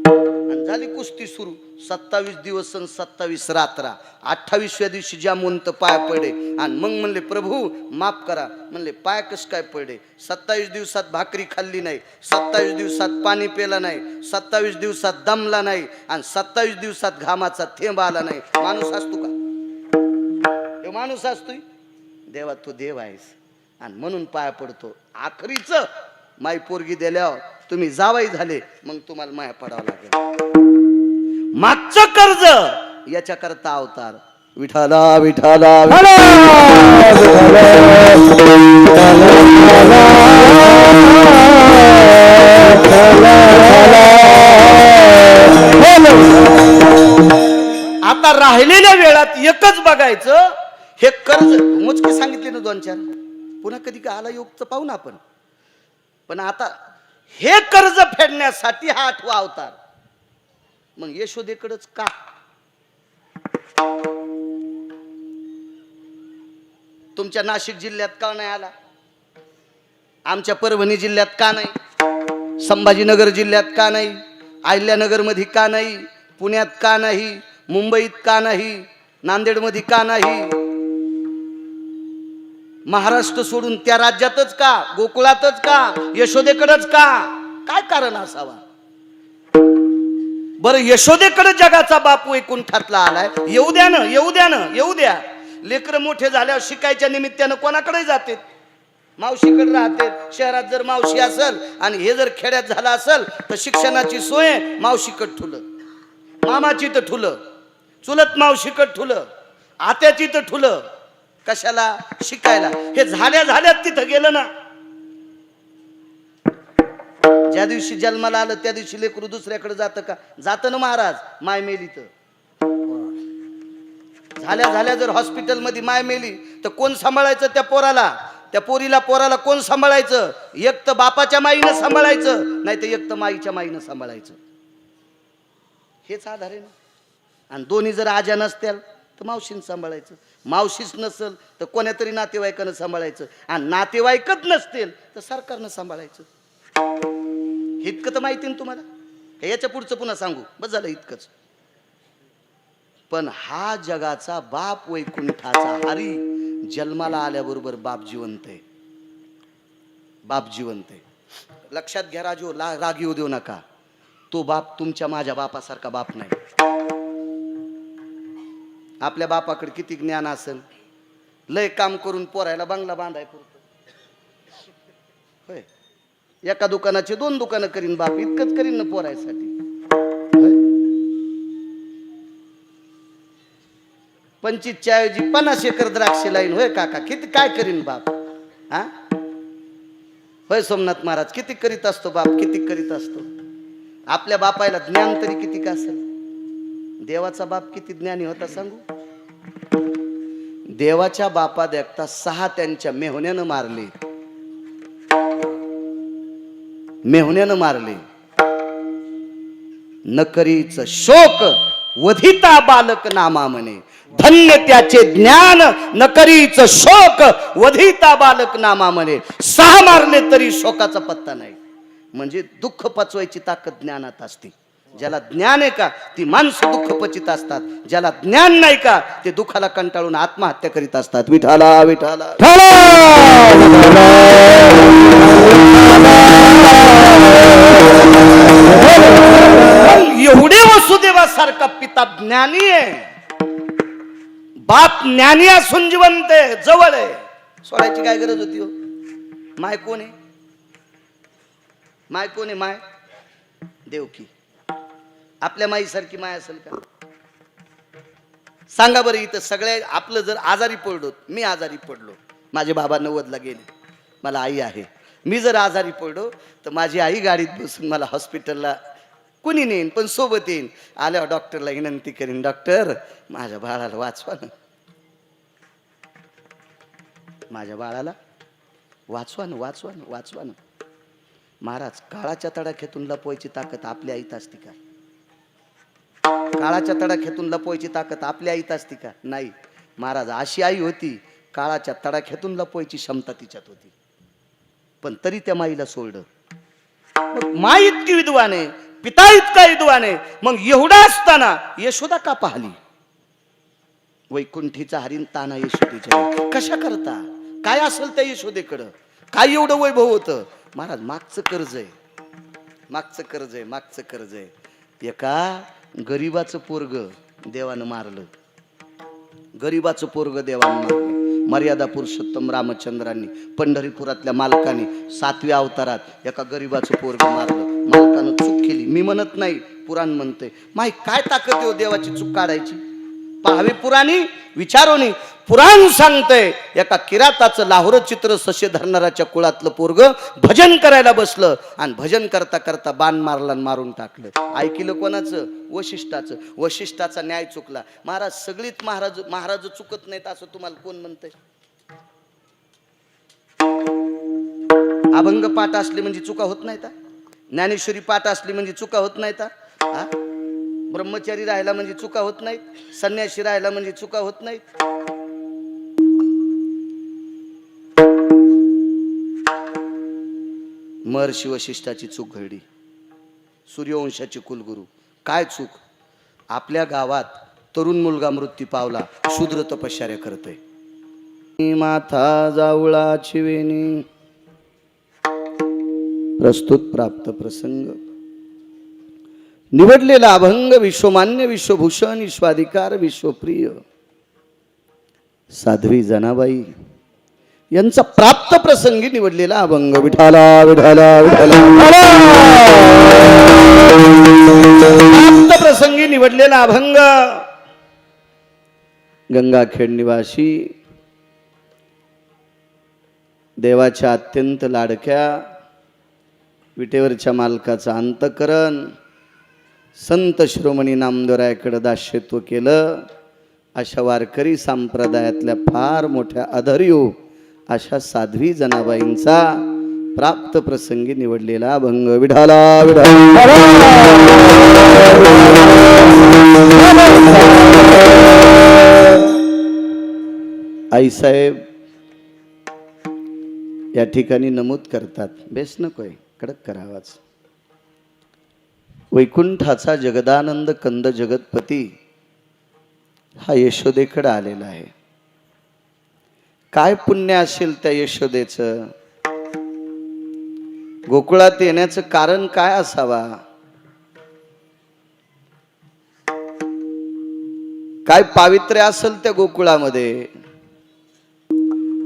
आणि झाली कुस्ती सुरू. 27 दिवस आणि 27 रात्रा. 28व्या दिवशी जामवंत पाय पडे आणि मग म्हणले, प्रभू माफ करा. म्हणले, पाय कस काय पडे? 27 दिवसात भाकरी खाल्ली नाही, 27 दिवसात पाणी पेला नाही, 27 दिवसात दमला नाही आणि 27 दिवसात घामाचा थेंब आला नाही. माणूस असतो का? हे माणूस असतोय? देवा तू देव आहेस आणि म्हणून पाय पडतो. आखरीच माई पोरगी दिल्यावर तुम्ही जावाई झाले, मग तुम्हाला माया पडावं लागेल. मागचं कर्ज याच्या करता अवतार. विठाला विठाला आता राहिलेल्या वेळात एकच बघायचं, हे कर्ज मोजके सांगितले ना 2-4, पुन्हा कधी का आला योगचं पाहू ना आपण. पण आता हे कर्ज फेडण्यासाठी हा 8वा अवतार. मग यशोदेकडच का? तुमच्या नाशिक जिल्ह्यात का नाही आला? आमच्या परभणी जिल्ह्यात का नाही? संभाजीनगर जिल्ह्यात का नाही? अहिल्यानगर मध्ये का नाही? पुण्यात का नाही? मुंबईत का नाही? नांदेड मध्ये का नाही? महाराष्ट्र सोडून त्या राज्यातच का? गोकुळातच का? यशोदेकडेच का? काय कारण असावा? बरं, यशोदेकडे जगाचा बाप वैकुंठातला आलाय. येऊ द्या ना, येऊ द्या ना, येऊ द्या. लेकरं मोठे झाल्यावर शिकायच्या निमित्तानं कोणाकडे जाते? मावशीकडे राहते. शहरात जर मावशी असेल आणि हे जर खेड्यात झाला असेल तर शिक्षणाची सोय मावशीकडे ठुलं, मामाची तर ठुलं, चुलत मावशीकडे ठुलं, आत्याची तर ठुलं. कशाला? शिकायला. हे झाल्यात तिथं गेलं ना. ज्या दिवशी जन्माला आलं त्या दिवशी लेकरू दुसऱ्याकडे जातं का? जातं ना महाराज. माय मेली तर झाल्या जर हॉस्पिटल मध्ये माय मेली तर कोण सांभाळायचं त्या पोराला? त्या पोराला कोण सांभाळायचं? एक तर बापाच्या माईनं सांभाळायचं, नाही तर एक तर माईच्या माईनं सांभाळायचं. हेच आधार आहे ना. आणि दोन्ही जर आज्या नसत्याल तर मावशीनं सांभाळायचं, मावशीच नसेल तर कोण्या तरी नातेवाईकानं सांभाळायचं, आणि नातेवाईकच नसतील तर सरकारनं सांभाळायचं. इतकं तर माहिती ना तुम्हाला. याच्या पुढचं पुन्हा सांगू? बस झालं इतकंच. पण हा जगाचा बाप वैकुंठाचा हरी जन्माला आल्याबरोबर बाप जिवंत आहे. बाप जिवंत आहे. लक्षात घ्या राजो, राग येऊ देऊ नका. तो बाप तुमच्या माझ्या बापासारखा बाप नाही. आपल्या बापाकडे किती ज्ञान असेल, लय काम करून पोरायला बंगला बांधाय पुरतो. होय, एका दुकानाचे 2 दुकानं करीन बाप, इतकंच करीन ना पोरायसाठी. 25च्या ऐवजी 50 एकर द्राक्ष लाईन. होय काका, किती काय करीन बाप? हा, होय सोमनाथ महाराज, किती करीत असतो बाप, किती करीत असतो. आपल्या बापायला ज्ञान तरी किती का असेल. देवाचा बाप किती ज्ञानी होता सांगू? देवाच्या बापा देखता 6 त्यांच्या मेहुण्यानं मारले. मेहुण्यानं मारले. नकरीच शोक वधिता बालक नामा म्हणे. धन्य त्याचे ज्ञान, नकरीच शोक वधिता बालक नामा म्हणे. 6 मारले तरी शोकाचा पत्ता नाही. म्हणजे दुःख पचवायची ताकद ज्ञानात असते. ज्याला ज्ञान आहे का ती माणसं दुःख पचित असतात. ज्याला ज्ञान नाही का ते दुःखाला कंटाळून आत्महत्या करीत असतात. विठाला विठाला. एवढे वसुदेवासारखा पिता ज्ञानी आहे, बाप ज्ञानी असून जिवंत आहे, जवळ आहे. सोडायची काय गरज होती हो? माय कोण आहे? माय कोण आहे? माय देवकी. आपल्या माईसारखी माय असेल का? सांगा बरं. इथं सगळे आपलं जर आजारी पडलो, मी आजारी पडलो, माझे बाबा 90ला गेले, मला आई आहे. मी जर आजारी पडलो तर माझी आई गाडीत बसून मला हॉस्पिटलला कुणी नेईन, पण सोबत येईन. आल्यावर डॉक्टरला विनंती करीन, डॉक्टर माझ्या बाळाला वाचवा ना, माझ्या बाळाला वाचवा ना, वाचवा ना, वाचवा ना. महाराज, काळाच्या तडाख्यातून लपवायची ताकद आपल्या आईत असती का? काळाच्या तडाख्यातून लपवायची ताकद आपल्या आईत असती का? नाही. महाराज, अशी आई होती, काळाच्या तडाख्यातून लपवायची क्षमता तिच्यात होती, पण तरी त्या माईला सोडलं. माई इतकी विद्वान आहे, पिता इतका विद्वान आहे, मग एवढा असताना यशोदा का पाहली? वैकुंठीचा हरिण ताना यशोदेच्या. कशा करता? काय असेल त्या यशोदेकडं? काय एवढं वैभव होतं? महाराज, मागचं कर्ज आहे, मागचं कर्ज आहे, मागचं कर्ज आहे. एका गरीबाचं पोरग देवानं मारलं. गरीबाचं पोरग देवानं मारलं. मर्यादा पुरुषोत्तम रामचंद्रांनी, पंढरीपुरातल्या मालकाने 7व्या अवतारात एका गरीबाचं पोरग मारलं. मालकानं चूक केली. मी म्हणत नाही, पुराण म्हणते. माही काय ताकद आहे देवाची चूक काढायची? पाहावे पुराणी, विचारोनी. पुराण सांगतंय, एका किराताचं लाहोर चित्र ससे धरणाराच्या कुळातलं पोरग भजन करायला बसलं आणि भजन करता करता बाण मारला आणि मारून टाकलं. ऐकलं कोणाचं? वशिष्ठाचं. वशिष्ठाचा न्याय चुकला. महाराज, सगळीच महाराज चुकत नाहीत असं तुम्हाला कोण म्हणतंय? अभंग पाठ असले म्हणजे चुका होत नाहीत. ज्ञानेश्वरी पाठ असली म्हणजे चुका होत नाहीत. ब्रह्मचारी राहिला म्हणजे चुका होत नाहीत. संन्यासी राहिला म्हणजे चुका होत नाहीत. महर्षी वशिष्ठाची चूक घडली. सूर्यवंशाचे कुलगुरू. काय चूक? आपल्या गावात तरुण मुलगा मृत्यू पावला, शूद्र तपश्चर्या करतोय. माथा जावळाची वेणी. प्रस्तुत प्राप्त प्रसंग. निवडलेला अभंग विश्वमान्य, विश्वभूषण, विश्वाधिकार, विश्वप्रिय साध्वी जनाबाई यांचा प्राप्त प्रसंगी निवडलेला अभंग. विठाला विठाला विठाला. प्राप्त प्रसंगी निवडलेला अभंग. गंगाखेड निवासी देवाच्या अत्यंत लाडक्या विटेवरच्या मालकाचा अंतकरण संत शिरोमणी नामदेवरायाकडे दास्यत्व केलं. अशा वारकरी संप्रदायातल्या फार मोठ्या अधर्यो अशा साध्वी जनाबाईंचा प्राप्त प्रसंगी निवडलेला अभंग. विठाला विठाला. आईसाहेब या ठिकाणी नमूद करतात. बेस नकोय, कडक करावाच. वैकुंठाचा जगदानंद कंद जगतपती हा यशोदेकडे आलेला आहे. काय पुण्य असेल त्या यशोदेचं? गोकुळात येण्याचं कारण काय असावा? काय पावित्र्य असेल त्या गोकुळामध्ये?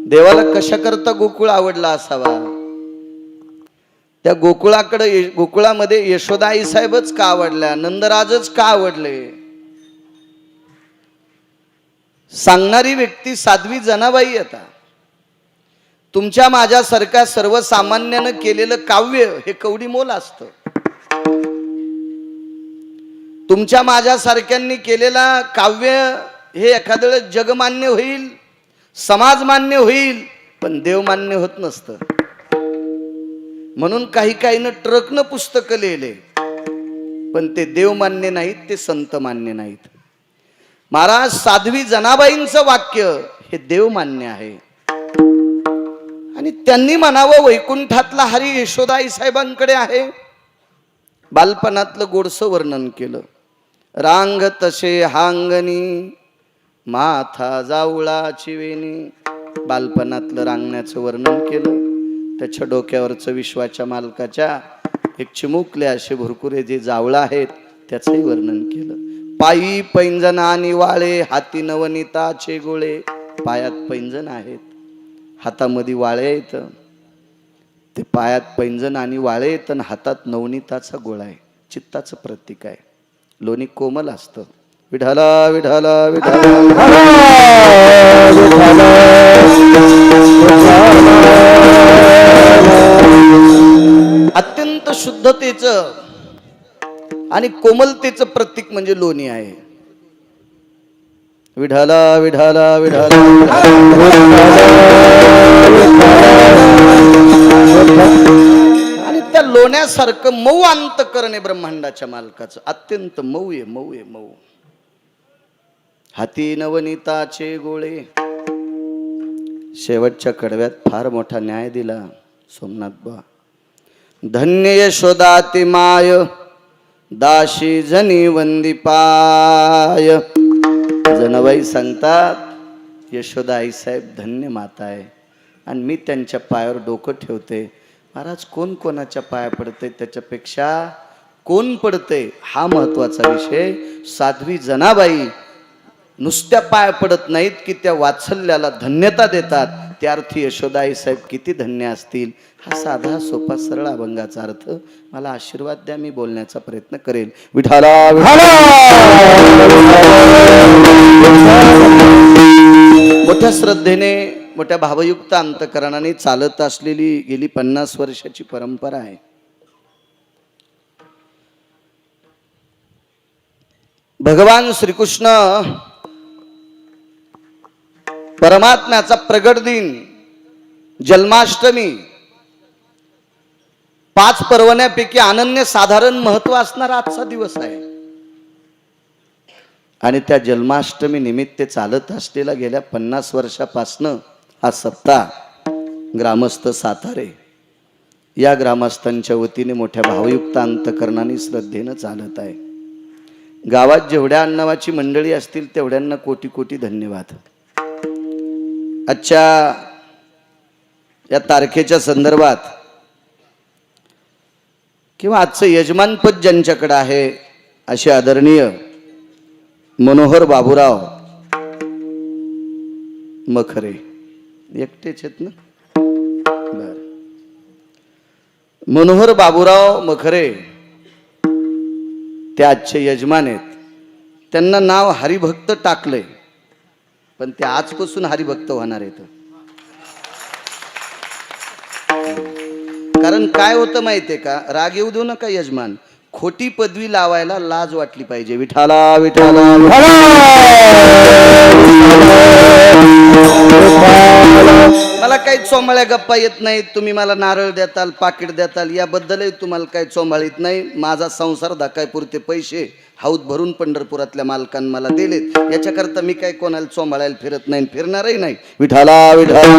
देवाला कशा करता गोकुळ आवडला असावा? त्या गोकुळाकडे, गोकुळामध्ये यशोदा आई साहेबच का आवडल्या? नंदराजच का आवडले? सांगणारी व्यक्ती साध्वी जनाबाई. आता तुमच्या माझ्यासारख्या सर्वसामान्यानं केलेलं काव्य हे कवडी मोल असतं. तुमच्या माझ्यासारख्यांनी केलेला काव्य हे एखाद्या वेळेस जगमान्य होईल, समाजमान्य होईल, पण देवमान्य होत नसतं. म्हणून काही काहीनं ट्रकनं पुस्तकं लिहिले, पण ते देवमान्य नाहीत, ते संत मान्य नाहीत. महाराज साध्वी जनाबाईंचं वाक्य हे देवमान्य आहे. आणि त्यांनी म्हणावं वैकुंठातला हरी यशोदाई साहेबांकडे आहे. बालपणातलं गोडसं वर्णन केलं. रांग तसे हांगणी माथा जावळाची वेणी. बालपणातलं रांगण्याचं वर्णन केलं. त्याच्या डोक्यावरचं विश्वाच्या मालकाच्या एक चिमुकले असे भुरकुरे जे जावळा आहेत त्याचंही वर्णन केलं. पायी पैंजण आणि वाळे, हाती नवनीताचे गोळे. पायात पैंजण आहेत, हातामध्ये वाळे आहेत. ते पायात पैंजण आणि वाळे आहेत आणि हातात नवनीताचा गोळा आहे. चित्ताचं प्रतीक आहे. लोणी कोमल असतं. विठाला विठाला विठाला. अत्यंत शुद्धतेचं आणि कोमलतेचं प्रतीक म्हणजे लोणी आहे. विठाला विठाला विठाला. आणि त्या लोण्यासारखं मऊ अंतकरण आहे ब्रह्मांडाच्या मालकाचं. अत्यंत मऊ आहे, मऊ आहे, मऊ. हाती नवनीताचे गोळे. शेवटच्या कडव्यात फार मोठा न्याय दिला सोमनाथ बा. धन्य यशोदाती माय, दाशी जनी वंदीपाय. जनाबाई सांगतात यशोदा आई साहेब धन्य माता आहे आणि मी त्यांच्या पायावर डोकं ठेवते. महाराज कोण कोणाच्या पाया पडते त्याच्यापेक्षा कोण पडते हा महत्वाचा विषय. साध्वी जनाबाई नुसत्या पाया पडत नाहीत की त्या वात्सल्याला धन्यता देतात. त्या अर्थी यशोदाई साहेब किती धन्य असतील. हा साधा सोपा सरळ अभंगाचा अर्थ. मला आशीर्वाद द्या, मी बोलण्याचा प्रयत्न करेल. विठाला मोठ्या श्रद्धेने, मोठ्या भावयुक्त अंतकरणाने चालत असलेली गेली 50 वर्षाची परंपरा आहे. भगवान श्रीकृष्ण परमात्म्याचा प्रगट दिन जन्माष्टमी 5 परवान्यापैकी अनन्यसाधारण महत्व असणारा आजचा दिवस आहे. आणि त्या जन्माष्टमी निमित्त चालत असलेला गेल्या 50 वर्षापासनं हा सप्ताह ग्रामस्थ सातारे या ग्रामस्थांच्या वतीने मोठ्या भावयुक्त अंतकरणाने श्रद्धेनं चालत आहे. गावात जेवढ्या अण्णावाची मंडळी असतील तेवढ्यांना कोटी कोटी धन्यवाद. आजच्या या तारखेच्या संदर्भात किंवा आजचं यजमानपद ज्यांच्याकडे आहे असे आदरणीय मनोहर बाबूराव मखरे एकटेच आहेत ना? बर. मनोहर बाबूराव मखरे ते आजचे यजमान आहेत. त्यांना नाव हरिभक्त टाकलंय, पण ते आजपासून हरिभक्त होणार आहेत. कारण काय होतं माहितीये का, राग येऊ देऊ नका यजमान, खोटी पदवी लावायला लाज वाटली पाहिजे. विठाला विठाला मला काही चोंबाळ्या गप्पा येत नाहीत. तुम्ही मला नारळ देताल, पाकिट देताल, याबद्दलही तुम्हाला काही चोंबाळीत नाही. माझा संसार धाकायपुरते पैसे हाऊत भरून पंढरपुरातल्या मालकांनी मला दिलेत. याच्याकरता मी काही कोणाला चोंबाळायला फिरत नाही, फिरणारही नाही. विठाला विठाला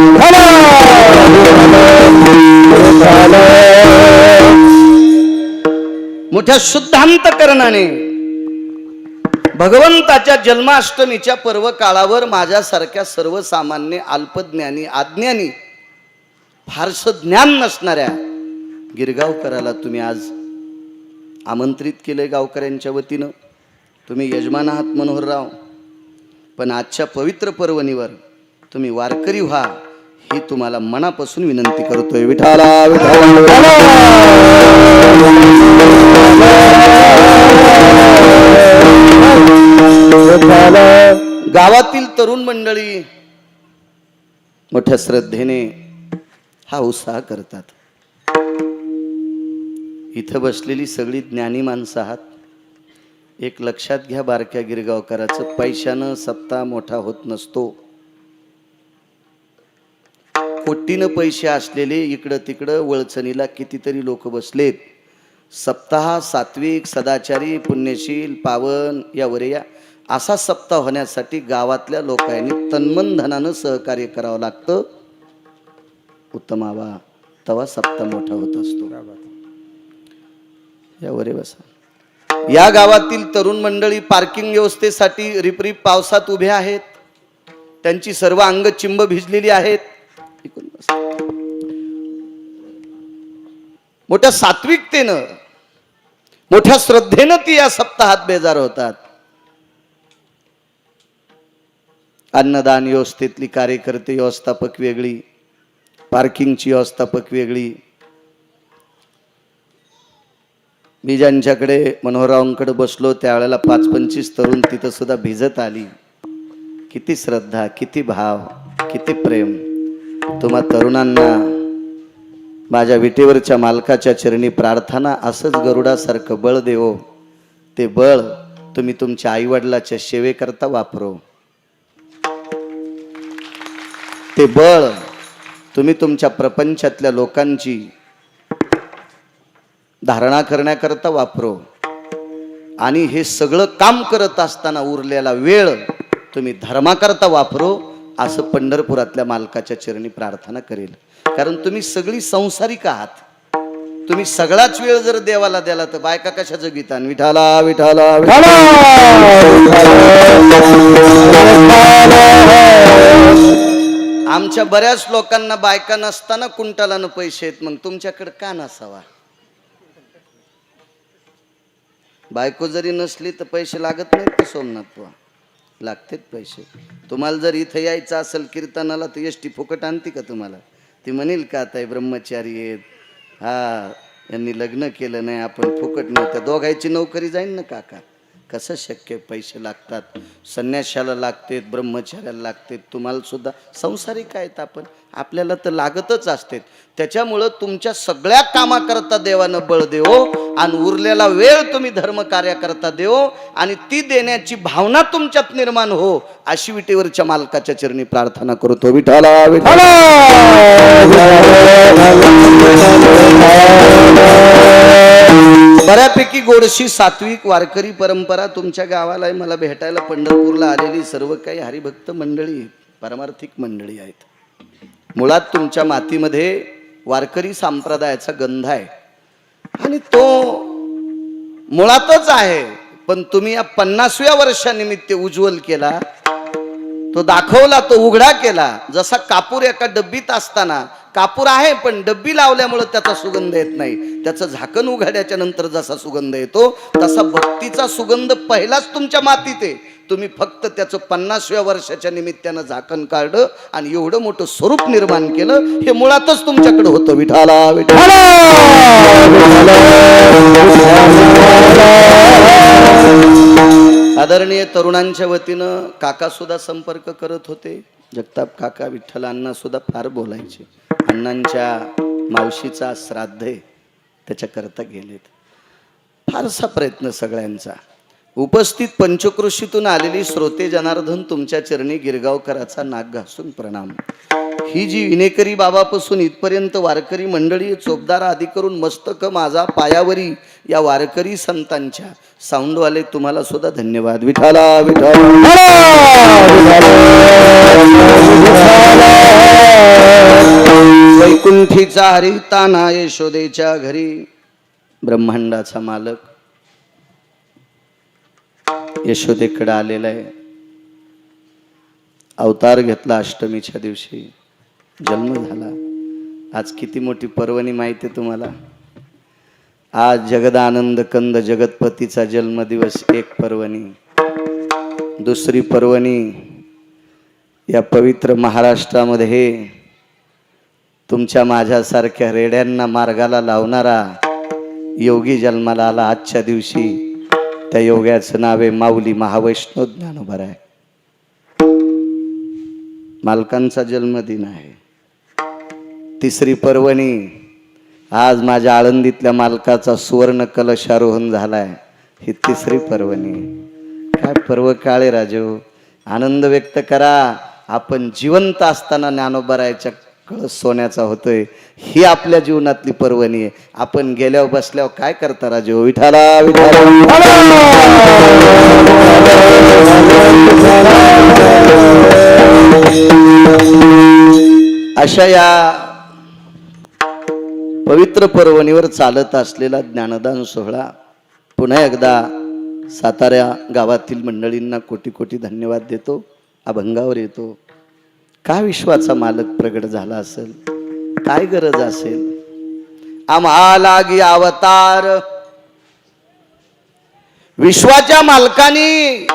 मोठ्या शुद्धांतकरणाने भगवंताच्या जन्माष्टमीच्या पर्व काळावर माझ्यासारख्या सर्वसामान्य अल्पज्ञानी अज्ञानी फारसं ज्ञान नसणाऱ्या गिरगावकराला तुम्ही आज आमंत्रित केलंय गावकऱ्यांच्या वतीनं. तुम्ही यजमान आहात मनोहरराव, पण आजच्या पवित्र पर्वणीवर तुम्ही वारकरी व्हा ही तुम्हाला मनापासून विनंती करतोय. विठाला विठाला गावातील तरुण मंडळी मोठ्या श्रद्धेने हा उत्साह करतात. इथं बसलेली सगळी ज्ञानी माणसं आहात. एक लक्षात घ्या बारक्या गिरगावकराचं, पैशानं सप्ताह मोठा होत नसतो. कोटीनं पैसे असलेले इकडं तिकडं वळचणीला कितीतरी लोक बसलेत. सप्ताह सात्विक सदाचारी पुण्यशील पावन यावर या असा सप्ताह होण्यासाठी गावातल्या लोकांनी तन्मन धनानं सहकार्य करावं लागतं. उत्तमावा तवा सप्ताह मोठा होत असतो. यावर बसा. या गावातील तरुण मंडळी पार्किंग व्यवस्थेसाठी रिपरिप पावसात उभे आहेत. त्यांची सर्व अंग चिंब भिजलेली आहेत. मोठ्या सात्विकतेनं मोठ्या श्रद्धेनं ती या सप्ताहात बेजार होतात. अन्नदान व्यवस्थेतली कार्यकर्ते व्यवस्थापक वेगळी, पार्किंगची व्यवस्थापक वेगळी. मी ज्यांच्याकडे मनोहररावांकडे बसलो त्यावेळेला 5-25 तरुण तिथं सुद्धा भिजत आली. किती श्रद्धा, किती भाव, किती प्रेम. तुम्हा तरुणांना माझ्या विटेवरच्या मालकाच्या चरणी प्रार्थना, असंच गरुडासारखं बळ देवो. ते बळ तुम्ही तुमच्या आईवडिलाच्या सेवेकरता वापरो. ते बळ तुम्ही तुमच्या प्रपंचातल्या लोकांची धारणा करण्याकरता वापरो. आणि हे सगळं काम करत असताना उरलेला वेळ तुम्ही धर्माकरता वापरो, असं पंढरपुरातल्या मालकाच्या चरणी प्रार्थना करेल. कारण तुम्ही सगळी संसारिक आहात. तुम्ही सगळाच वेळ जर देवाला द्याला तर बायका कशा जगीतान. विठाला विठाला विठाला. आमच्या बऱ्याच लोकांना बायका नसताना कुंटालानं पैसे आहेत, मग तुमच्याकडे का नसावा? बायको जरी नसली तर पैसे लागत नाहीत का सोमनाथ? लागतेच पैसे. तुम्हाला जर इथं यायचं असेल कीर्तनाला तर एसटी फुकट आणते का तुम्हाला? ती म्हणेल का आता ब्रह्मचारी आहेत, हा यांनी लग्न केलं नाही, आपण फुकट नव्हतं. दोघायची नोकरी जाईन ना काका. कसं शक्य? पैसे लागतात, संन्याशाला लागतात, ब्रह्मचार्याला लागतात, तुम्हाला सुद्धा संसारिक आहेत आपण, आपल्याला तर लागतच असते. त्याच्यामुळं तुमच्या सगळ्या कामाकरता देवानं बळ देवो आणि उरलेला वेळ तुम्ही धर्म कार्याकरता देवो आणि ती देण्याची भावना तुमच्यात निर्माण हो, अशी विटेवरच्या मालकाच्या चरणी प्रार्थना करतो. विठाला विठाला. बऱ्यापैकी गोडशी सात्विक वारकरी परंपरा तुमच्या गावाला आहे. मला भेटायला पंढरपूरला आलेली सर्व काही हरिभक्त मंडळी, पारमार्थिक मंडळी आहेत. मुळात तुमच्या मातीमध्ये वारकरी संप्रदायाचा गंध आहे आणि तो मुळातच आहे. पण तुम्ही या 50व्या वर्षानिमित्त उज्ज्वल केला, तो दाखवला, तो उघडा केला. जसा कापूर एका डब्बीत असताना कापूर आहे पण डब्बी लावल्यामुळे त्याचा सुगंध येत नाही, त्याचं झाकण उघड्याच्या नंतर जसा सुगंध येतो तसा भक्तीचा सुगंध पहिलाच तुमच्या मातीत आहे. तुम्ही फक्त त्याचं 50व्या वर्षाच्या निमित्तानं झाकण काढलं आणि एवढं मोठं स्वरूप निर्माण केलं. हे मुळातच तुमच्याकडे होतं. विठाला विठाला. आदरणीय तरुणांच्या वतीनं काका सुद्धा संपर्क करत होते. जगताप काका विठ्ठल अण्णा सुद्धा फार बोलायचे. अण्णांच्या मावशीचा श्राद्ध आहे त्याच्याकरता गेलेत. फारसा प्रयत्न सगळ्यांचा. उपस्थित पंचक्रोशीतून आलेली श्रोते जनार्दन तुमच्या चरणी गिरगावकराचा नाक घासून प्रणाम. ही जी विनेकरी बाबापासून इथपर्यंत वारकरी मंडळी चोपदार आदी करून मस्तक माझा पायावरी या वारकरी संतांच्या साऊंडवाले तुम्हाला सुद्धा धन्यवाद. विठाला विठाला. वैकुंठीचा हरिताना यशोदेच्या घरी ब्रह्मांडाचा मालक यशोदेकडे आलेला आहे. अवतार घेतला अष्टमीच्या दिवशी, जन्म झाला. आज किती मोठी पर्वणी माहिती आहे तुम्हाला? आज जगदानंद कंद जगतपतीचा जन्मदिवस. एक पर्वणी. दुसरी पर्वणी या पवित्र महाराष्ट्रामध्ये तुमच्या माझ्यासारख्या रेड्यांना मार्गाला लावणारा योगी जन्माला आला आजच्या दिवशी. त्या योग्याचं नाव आहे माऊली महावैष्णव ज्ञानोबा आहे. मालकांचा जन्मदिन आहे. तिसरी पर्वणी आज माझ्या आळंदीतल्या मालकाचा सुवर्ण कलशारोहण झालाय. ही तिसरी पर्वणी. काय पर्व काळे राजो, आनंद व्यक्त करा. आपण जिवंत असताना ज्ञानोबारायच्या कळस सोन्याचा होतोय, ही आपल्या जीवनातली पर्वणी आहे. आपण गेल्यावर बसल्यावर काय करता राजो? विठाला विठाला. अशा या पवित्र पर्वणीवर चालत असलेला ज्ञानदान सोहळा पुन्हा एकदा सातारा गावातील मंडळींना कोटी कोटी धन्यवाद देतो. अभंगावर येतो. काय विश्वाचा मालक प्रगट झाला असेल, काय गरज असेल? आम्हाला गी अवतार विश्वाच्या मालकानी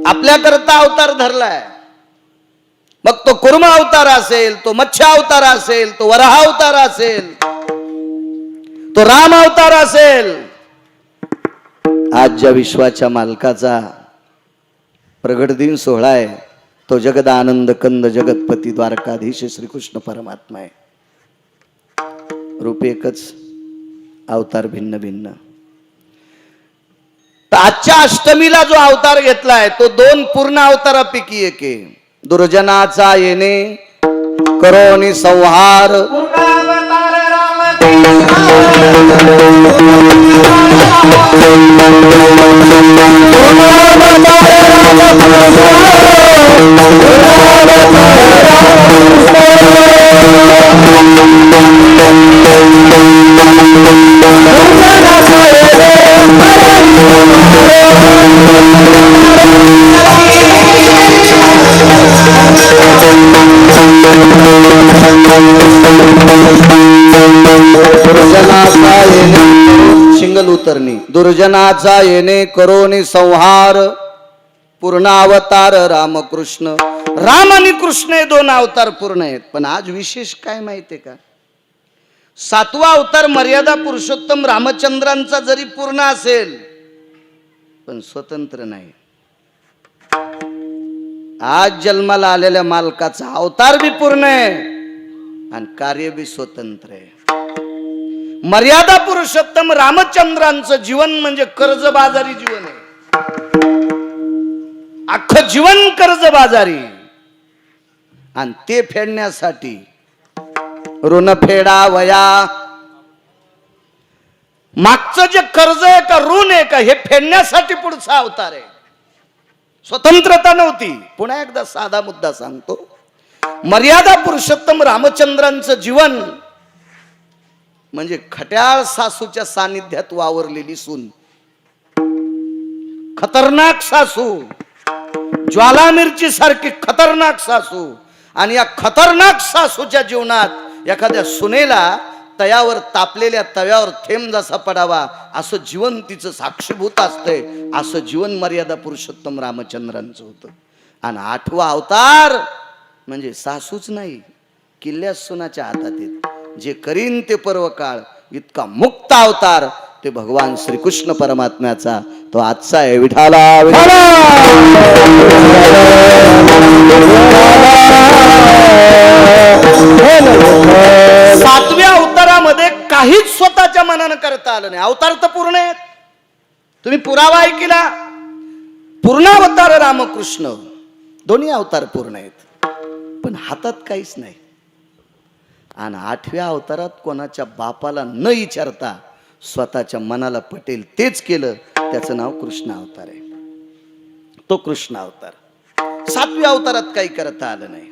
आपल्याकरता अवतार धरलाय. मग तो कुर्म अवतार असेल, तो मत्स्य अवतार असेल, तो वराह अवतार असेल, तो राम अवतार असेल. आज ज्या विश्वाच्या मालकाचा प्रगट दिन सोहळा आहे तो जगदानंद कंद जगतपती द्वारकाधीश श्रीकृष्ण परमात्मा आहे. रूप एकच, अवतार भिन्न भिन्न. तर आजच्या अष्टमीला जो अवतार घेतलाय तो 2 पूर्ण अवतारापैकी एक आहे. दुर्जनाचा येणे करोनी संहार. शिंगल उतरणी. दुर्जनाचा येणे करोनी संहार. पूर्ण अवतार रामकृष्ण. राम आणि कृष्ण हे 2 अवतार पूर्ण आहेत. पण आज विशेष काय माहितीये का? 7वा अवतार मर्यादा पुरुषोत्तम रामचंद्रांचा जरी पूर्ण असेल पण स्वतंत्र नाही. आज जन्माला आलेल्या मालकाचा अवतार बी पूर्ण आहे आणि कार्य बी स्वतंत्र आहे. मर्यादा पुरुषोत्तम रामचंद्रांचं जीवन म्हणजे कर्जबाजारी जीवन आहे. अख्खं जीवन कर्जबाजारी, आणि ते फेडण्यासाठी ऋण फेडा वया. मागचं जे कर्ज आहे का ऋण आहे का हे फेडण्यासाठी पुढचा अवतार आहे. स्वतंत्रता नव्हती. पुन्हा एकदा साधा मुद्दा सांगतो. मर्यादा पुरुषोत्तम रामचंद्रांचं जीवन म्हणजे खट्याळ सासूच्या सानिध्यात वावरलेली सून. खतरनाक सासू, ज्वाला मिरची सारखी खतरनाक सासू, आणि या खतरनाक सासूच्या जीवनात एखाद्या सुनेला तयावर तापलेल्या तव्यावर थेंब जसा पडावा असं जीवन तिचं साक्षीभूत असतंय. असं जीवन मर्यादा पुरुषोत्तम रामचंद्रांचं होतं. आणि 8वा अवतार म्हणजे सासूच नाही, किल्ल्या सुनाच्या हातात येत. जे करीन ते पर्व काळ, इतका मुक्त अवतार ते भगवान श्रीकृष्ण परमात्म्याचा तो आजचा आहे. विठाला सातव्या अवतारामध्ये काहीच स्वतःच्या मनानं करता आलं नाही. अवतार तर पूर्ण आहेत. तुम्ही पुरावा ऐकला. पूर्ण अवतार रामकृष्ण, दोन्ही अवतार पूर्ण आहेत, पण हातात काहीच नाही. आणि 8व्या अवतारात कोणाच्या बापाला न विचारता स्वतःच्या मनाला पटेल तेच केलं. त्याचं नाव कृष्ण अवतार आहे. तो कृष्ण अवतार. 7व्या अवतारात काही करता आलं नाही.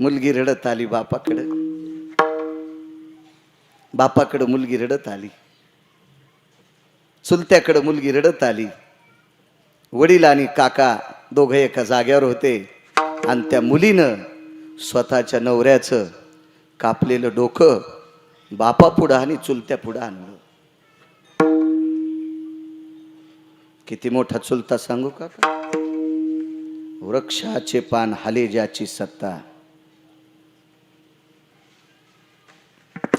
मुलगी रडत आली बापाकडे. बापाकडे मुलगी रडत आली. चुलत्याकडे मुलगी रडत आली. वडील आणि काका दोघे एका जाग्यावर होते आणि त्या मुलीनं स्वतःच्या नवऱ्याचं कापलेलं डोकं बापा पुढं आणि चुलत्या पुढं आणलं. किती मोठा चुलता सांगू काका. वृक्षाचे पान हाले ज्याची सत्ता.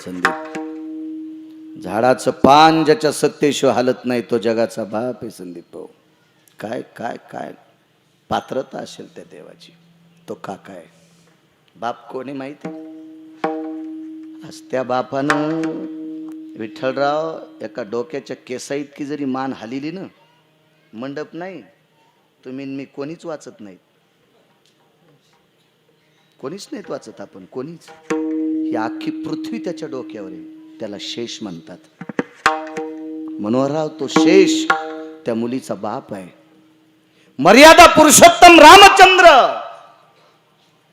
संदीप, झाडाचं पान ज्याच्या सत्तेशिवाय हालत नाही तो जगाचा बाप आहे. संदीप भाऊ, काय काय काय पात्रता असेल त्या देवाची. तो काका आहे. बाप कोणी माहिती. आज त्या बापानं विठ्ठलराव एका डोक्याच्या केसा इतकी जरी मान हालिली ना, मंडप नाही, तुम्ही मी कोणीच वाचत नाहीत. कोणीच नाहीत वाचत आपण, कोणीच. ही अख्खी पृथ्वी त्याच्या डोक्यावर आहे. त्याला शेष म्हणतात. मनोहरराव तो शेष त्या मुलीचा बाप आहे. मर्यादा पुरुषोत्तम रामचंद्र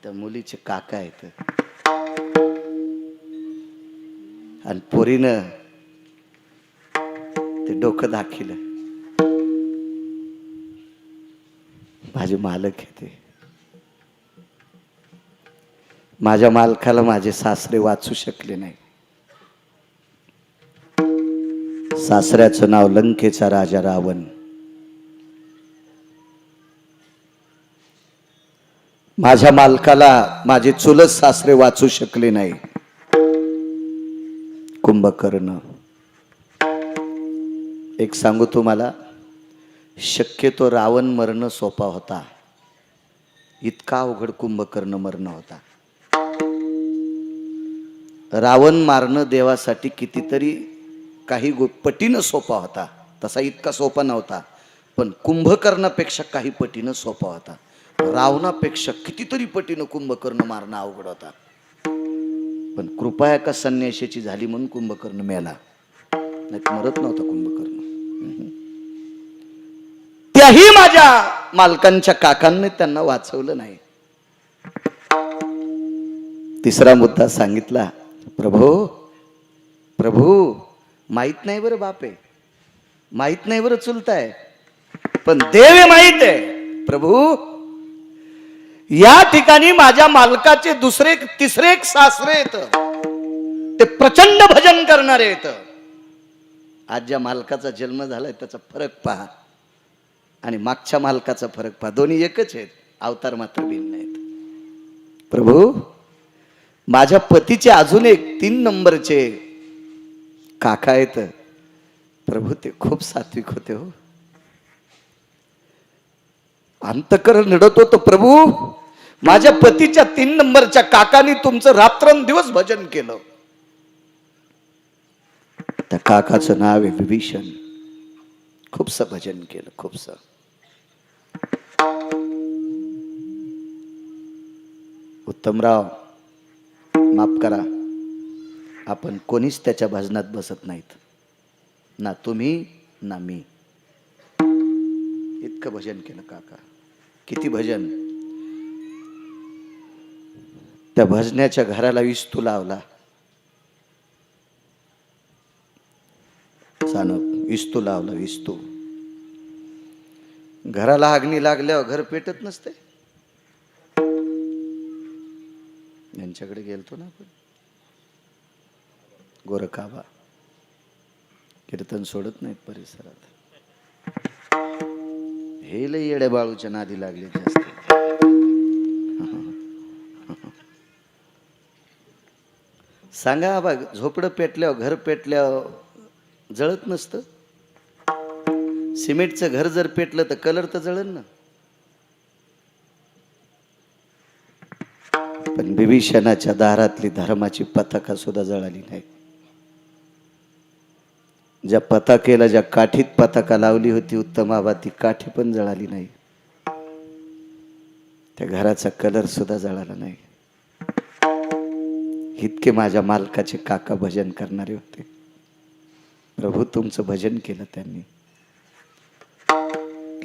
त्या मुलीचे काका आहेत. आणि पोरीनं ते डोकं दाखिलं. माझे मालक येते. माझ्या मालकाला माझे सासरे वाचू शकले नाही. सासऱ्याचं नाव लंकेचा राजा रावण. माझ्या मालकाला माझे चुलत सासरे वाचू शकले नाही. कुंभकर्ण. एक सांगू तुम्हाला, शक्यतो रावण मरणं सोपा होता, इतका अवघड कुंभकर्ण मरणं होता. रावण मारणं देवासाठी कितीतरी काही पटीनं सोपा होता, तसा इतका सोपा नव्हता. पण कुंभकर्णापेक्षा काही पटीनं सोपा होता. रावणापेक्षा कितीतरी पटीनं कुंभकर्ण मारणं अवघड होता. पण कृपा एका संन्याशाची झाली म्हणून कुंभकर्ण मेला, नाही मरत नव्हता कुंभकर्ण. त्याही माझ्या मालकांच्या काकांनी त्यांना वाचवलं नाही. तिसरा मुद्दा सांगितला. प्रभू प्रभू, माहित नाही बरं बाप आहे, माहित नाही बरं चुलताय, पण देव माहित आहे. प्रभू, या ठिकाणी माझ्या मालकाचे दुसरे तिसरे एक सासरे आहेत, ते प्रचंड भजन करणारे आहेत. आज ज्या मालकाचा जन्म झालाय त्याचा फरक पहा आणि मागच्या मालकाचा फरक पहा. दोन्ही एकच आहेत, अवतार मात्र भिन्न आहेत. प्रभू, माझ्या पतीचे अजून एक 3 नंबरचे काका आहेत. प्रभू, ते खूप सात्विक होते हो. अंतकरण रडत होतं, प्रभू माझ्या पतीच्या 3 नंबरच्या काकानी तुमचं रात्रंदिवस भजन केलं. त्या काकाचं नाव आहे विभीषण. खूपसं भजन केलं, खूपसं. उत्तमराव माफ करा, आपण कोणीच त्याच्या भजनात बसत नाहीत, ना तुम्ही ना मी. इतकं भजन केलं काका, किती भजन. त्या भजनाच्या घराला विस्तू लावला, विस्तू लावला, विस्तू. घराला अग्नी लागल्यावर घर पेटत नसते. यांच्याकडे गेलतो ना आपण, गोरखाबा कीर्तन सोडत नाहीत परिसरात. हे लय येड्या बाळूच्या नादी लागले जास्त. सांगा बघ, झोपडं पेटल्यावर, घर पेटल्यावर जळत नसतं. सिमेंटचं घर जर पेटलं तर कलर तर जळन ना. पण विभीषणाच्या दारातली धर्माची पताका सुद्धा जळाली नाही. ज्या पताकेला, ज्या काठीत पताका लावली होती उत्तमाबा, ती काठी पण जळाली नाही. त्या घराचा कलर सुद्धा जळाला नाही. इतके माझ्या मालकाचे काका भजन करणारे होते. प्रभू तुमचं भजन केलं त्यांनी.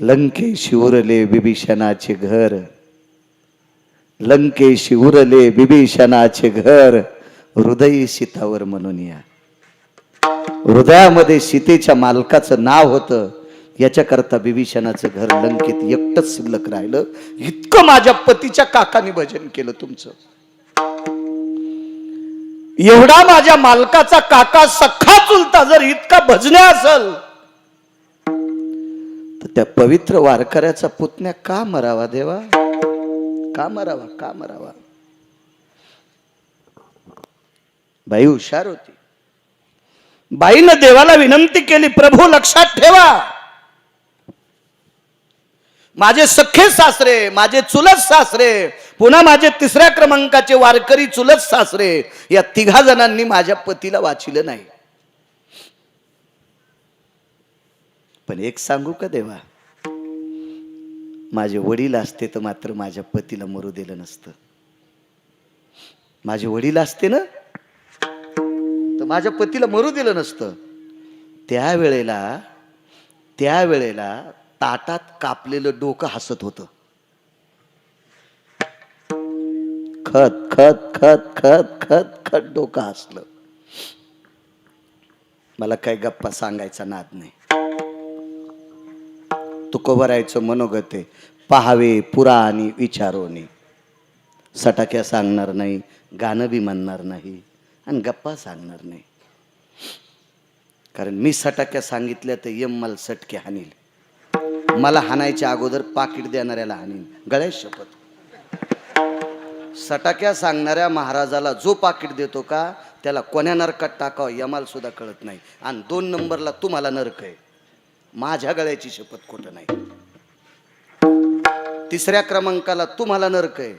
लंकेशी उरले विभीषणाचे घर, लंकेशी उरले विभीषणाचे घर, हृदय सीतावर म्हणून या. हृदयामध्ये सीतेच्या मालकाचं नाव होतं. याच्याकरता विभीषणाचं घर लंकेत एकटंच शिल्लक राहिलं. इतकं माझ्या पतीच्या काकांनी भजन केलं तुमचं. एवढा माझ्या मालकाचा काका सख्खा चुलता जर इतका भजने असल, तर त्या पवित्र वारकऱ्याचा पुतण्या का मरावा देवा? का मरावा, का मरावा? बाई हुशार होती. बाईनं देवाला विनंती केली, प्रभू लक्षात ठेवा, माझे सख्खे सासरे, माझे चुलत सासरे, पुन्हा माझे 3ऱ्या क्रमांकाचे वारकरी चुलत सासरे, या 3 जणांनी माझ्या पतीला वाचिलं नाही. पण एक सांगू का देवा, माझे वडील असते तर मात्र माझ्या पतीला मरू दिलं नसतं. माझे वडील असते ना तर माझ्या पतीला मरू दिलं नसतं. त्यावेळेला ताटात कापलेलं डोकं हसत होतं. खत खत खत खत खत खत डोकं हसलं. मला काही गप्पा सांगायचा नाद नाही. तुकोबरायचं मनोगत आहे, पहावे पुराणी विचारोनी. सटाक्या सांगणार नाही, गाणं बी म्हणणार नाही आणि गप्पा सांगणार नाही. कारण मी सटाक्या सांगितल्या तर यम मला सटके हानील. मला हाणायच्या अगोदर पाकिट देणाऱ्याला हानील, गळ्यात शपथ. सटाक्या सांगणाऱ्या महाराजाला जो पाकिट देतो का त्याला कोण्या नरकात टाकावं यमाला सुद्धा कळत नाही. आणि 2 नंबरला तुम्हाला नरक आहे. माझ्या गळ्याची शपथ खोटं नाही. 3ऱ्या क्रमांकाला तुम्हाला नरक आहे.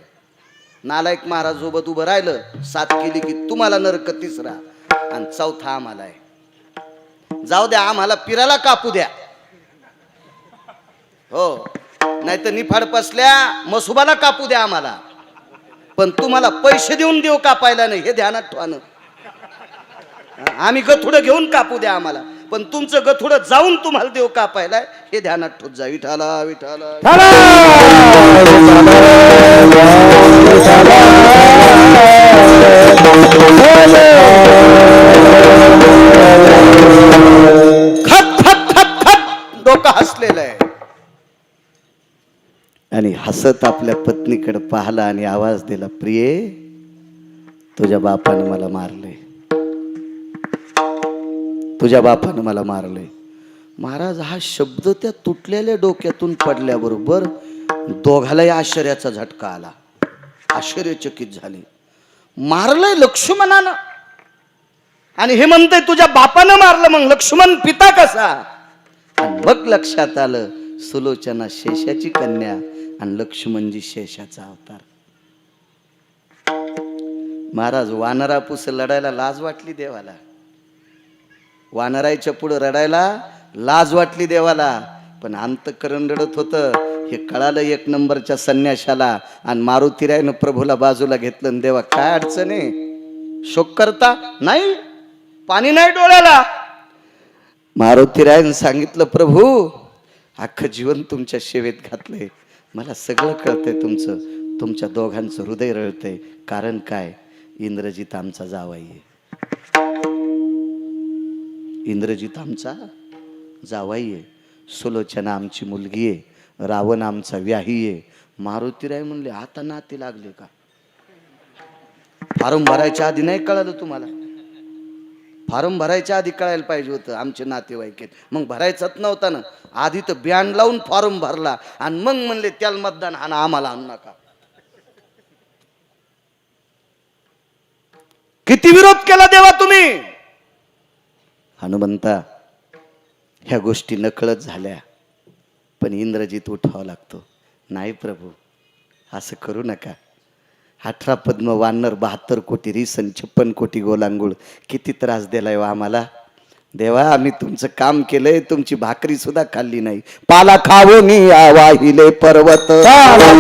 नालायक महाराज सोबत उभं राहिलं, 7 केली की तुम्हाला नरक 3रा आणि 4था आम्हाला आहे. जाऊ द्या, आम्हाला पिराला कापू द्या. हो, नाही तर निफाड पसल्या मसुबाला कापू द्या आम्हाला. पण तुम्हाला पैसे देऊन देऊ कापायला नाही, हे ध्यानात ठेवा. आम्ही गथुडं घेऊन कापू द्या आम्हाला, पण तुमचं गथुडं जाऊन तुम्हाला देव कापायला हे ध्यानात ठेवत जा. विठाला विठाला खत खत खत खत डोकं हसलेलं आहे. आणि हसत आपल्या पत्नीकडे पाहिला आणि आवाज दिला, प्रिये तुझ्या बापानं मला मारले, तुझ्या बापानं मला मारले. महाराज हा शब्द त्या तुटलेल्या डोक्यातून पडल्याबरोबर दोघालाही आश्चर्याचा झटका आला. आश्चर्यचकित झाले. मारलंय लक्ष्मणानं आणि हे म्हणतंय तुझ्या बापानं मारलं, मग लक्ष्मण पिता कसा? आणि मग लक्षात आलं सुलोचना शेषाची कन्या आणि लक्ष्मणजी शेषाचा अवतार. महाराज वानरापूस लढायला लाज वाटली देवाला. वानरायच्या पुढे रडायला लाज वाटली देवाला. पण अंतःकरण रडत होतं. हे कळालं एक नंबरच्या संन्याशाला. आणि मारुतीरायनं प्रभूला बाजूला घेतलं आणि देवा काय अडचण आहे, शोक करता नाही, पाणी नाही डोळ्याला. मारुतीरायनं सांगितलं प्रभू अख्खं जीवन तुमच्या सेवेत घातलंय, मला सगळं कळतंय तुमचं, तुमच्या दोघांचं हृदय रळतंय. कारण काय, इंद्रजित आमचा जावाई आहे. इंद्रजित आमचा जावाई आहे, सुलोचना आमची मुलगी आहे, रावण आमचा व्याही आहे. मारुतीराय म्हणले आता नाती लागले का? फॉर्म भरायच्या आधी नाही कळालं तुम्हाला? फॉर्म भरायच्या आधी कळायला पाहिजे होतं आमचे नातेवाईक आहेत. मग भरायचंच नव्हता ना, आधी तर बॅन लावून फॉर्म भरला आणि मग म्हणले त्याला मतदान आणि आम्हाला आणू नका. किती विरोध केला देवा तुम्ही. हनुमंता ह्या गोष्टी नकळत झाल्या, पण इंद्रजित उठावा लागतो. नाही प्रभू असं करू नका. 18 पद्म वानर 72 कोटी रिसन 56 कोटी गोलांगुळ किती त्रास दिलाय व आम्हाला. देवा आम्ही तुमचं काम केलंय, तुमची भाकरी सुद्धा खाल्ली नाही. पाला खाऊन वाहिले पर्वत, पाला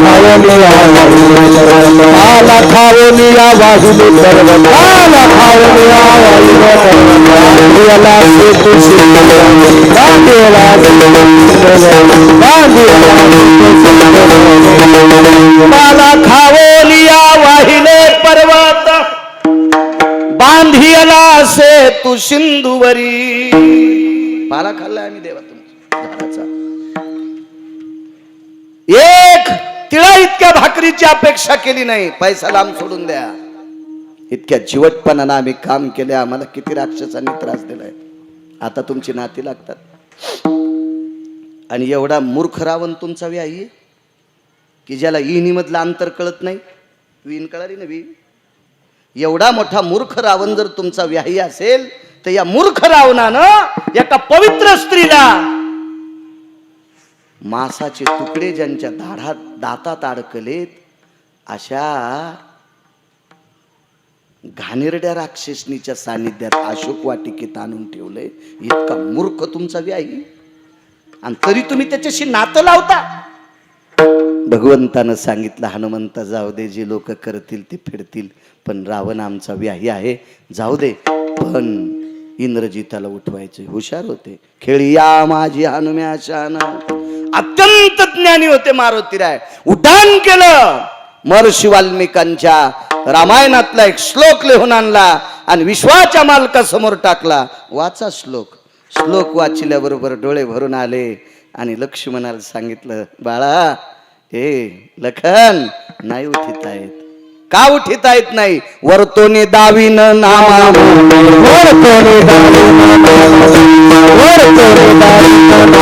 खाऊन वाहिले पर्वत, पाला खाऊन वाहिले पर्वत, बांधियला से तू सिंधुवरी. पाला खाल्लाय आम्ही देवा तुमच्या झाडाचा. एक तिळा इतक्या भाकरीची अपेक्षा केली नाही. पैसा लांब सोडून द्या. इतक्या जीवटपणानं आम्ही काम केले, आम्हाला किती राक्षसांनी त्रास दिलाय. आता तुमची नाती लागतात. आणि एवढा मूर्ख रावण तुमचा व्याही की ज्याला इनी मधलं अंतर कळत नाही. विण कळाली ना विण. एवढा मोठा मूर्ख रावण जर तुमचा व्याही असेल तर या मूर्ख रावणानं एका पवित्र स्त्रीला मांसाचे तुकडे ज्यांच्या दातात अडकलेत अशा घाणेरड्या राक्षसनीच्या सानिध्यात अशोक वाटिकेत आणून ठेवलंय. इतका मूर्ख तुमचा व्याही आणि तरी तुम्ही त्याच्याशी नातं लावता. भगवंतानं सांगितलं हनुमंता जाऊ दे, जे लोक करतील ते फेडतील, पण रावण आमचा व्याही आहे जाऊ दे. पण इंद्रजिताला उठवायचे. हुशार होते. खेळिया माझी हनुम्या शान. अत्यंत ज्ञानी होते मारुतीराय. उड्डाण केलं. महर्षी वाल्मिकांच्या रामायणातला एक श्लोक लिहून आणला आणि विश्वाच्या मालकासमोर टाकला. वाचा श्लोक. श्लोक वाचल्याबरोबर डोळे भरून आले आणि लक्ष्मणाला सांगितलं बाळा ए लखन नाही उठिता येत. का उठिता येत नाही? वरतोने दावीन नामा, वरतोने दावीन नामा, वरतोने दावीन नामा,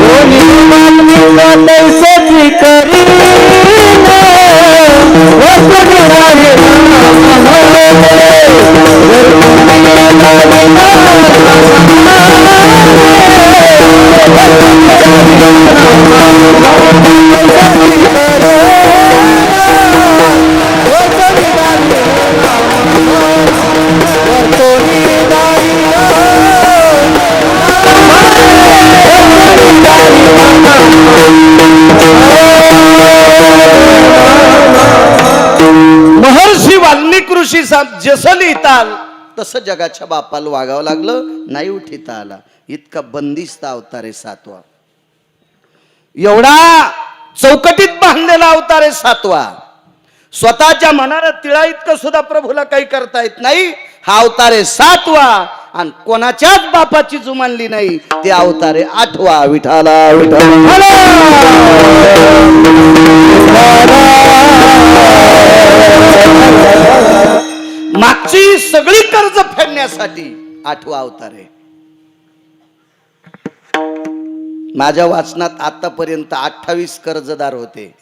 कोणी मागणी तैसेची करी, वरतोने दावीन नामा, महर्षी वाल्मिक ऋषी जसं लिहिताल तसं जगाच्या बापाला वागावं लागलं. नाही उठिता आला. इतका बंदिस्त अवतार आहे 7वा. एवढा चौकटीत बांधलेला अवतार आहे 7वा. स्वतःच्या मनाला तिळा इतकं सुद्धा प्रभूला काही करता येत नाही. हा अवतार आहे 7वा आणि कोणाच्याच बापाची जुमानली नाही. ते अवतार आहे 8वा. विठाला विठाला मागची सगळी कर्ज फेडण्यासाठी 8वा अवतार आहे. माझ्या वाचनात आतापर्यंत 28 कर्जदार होते.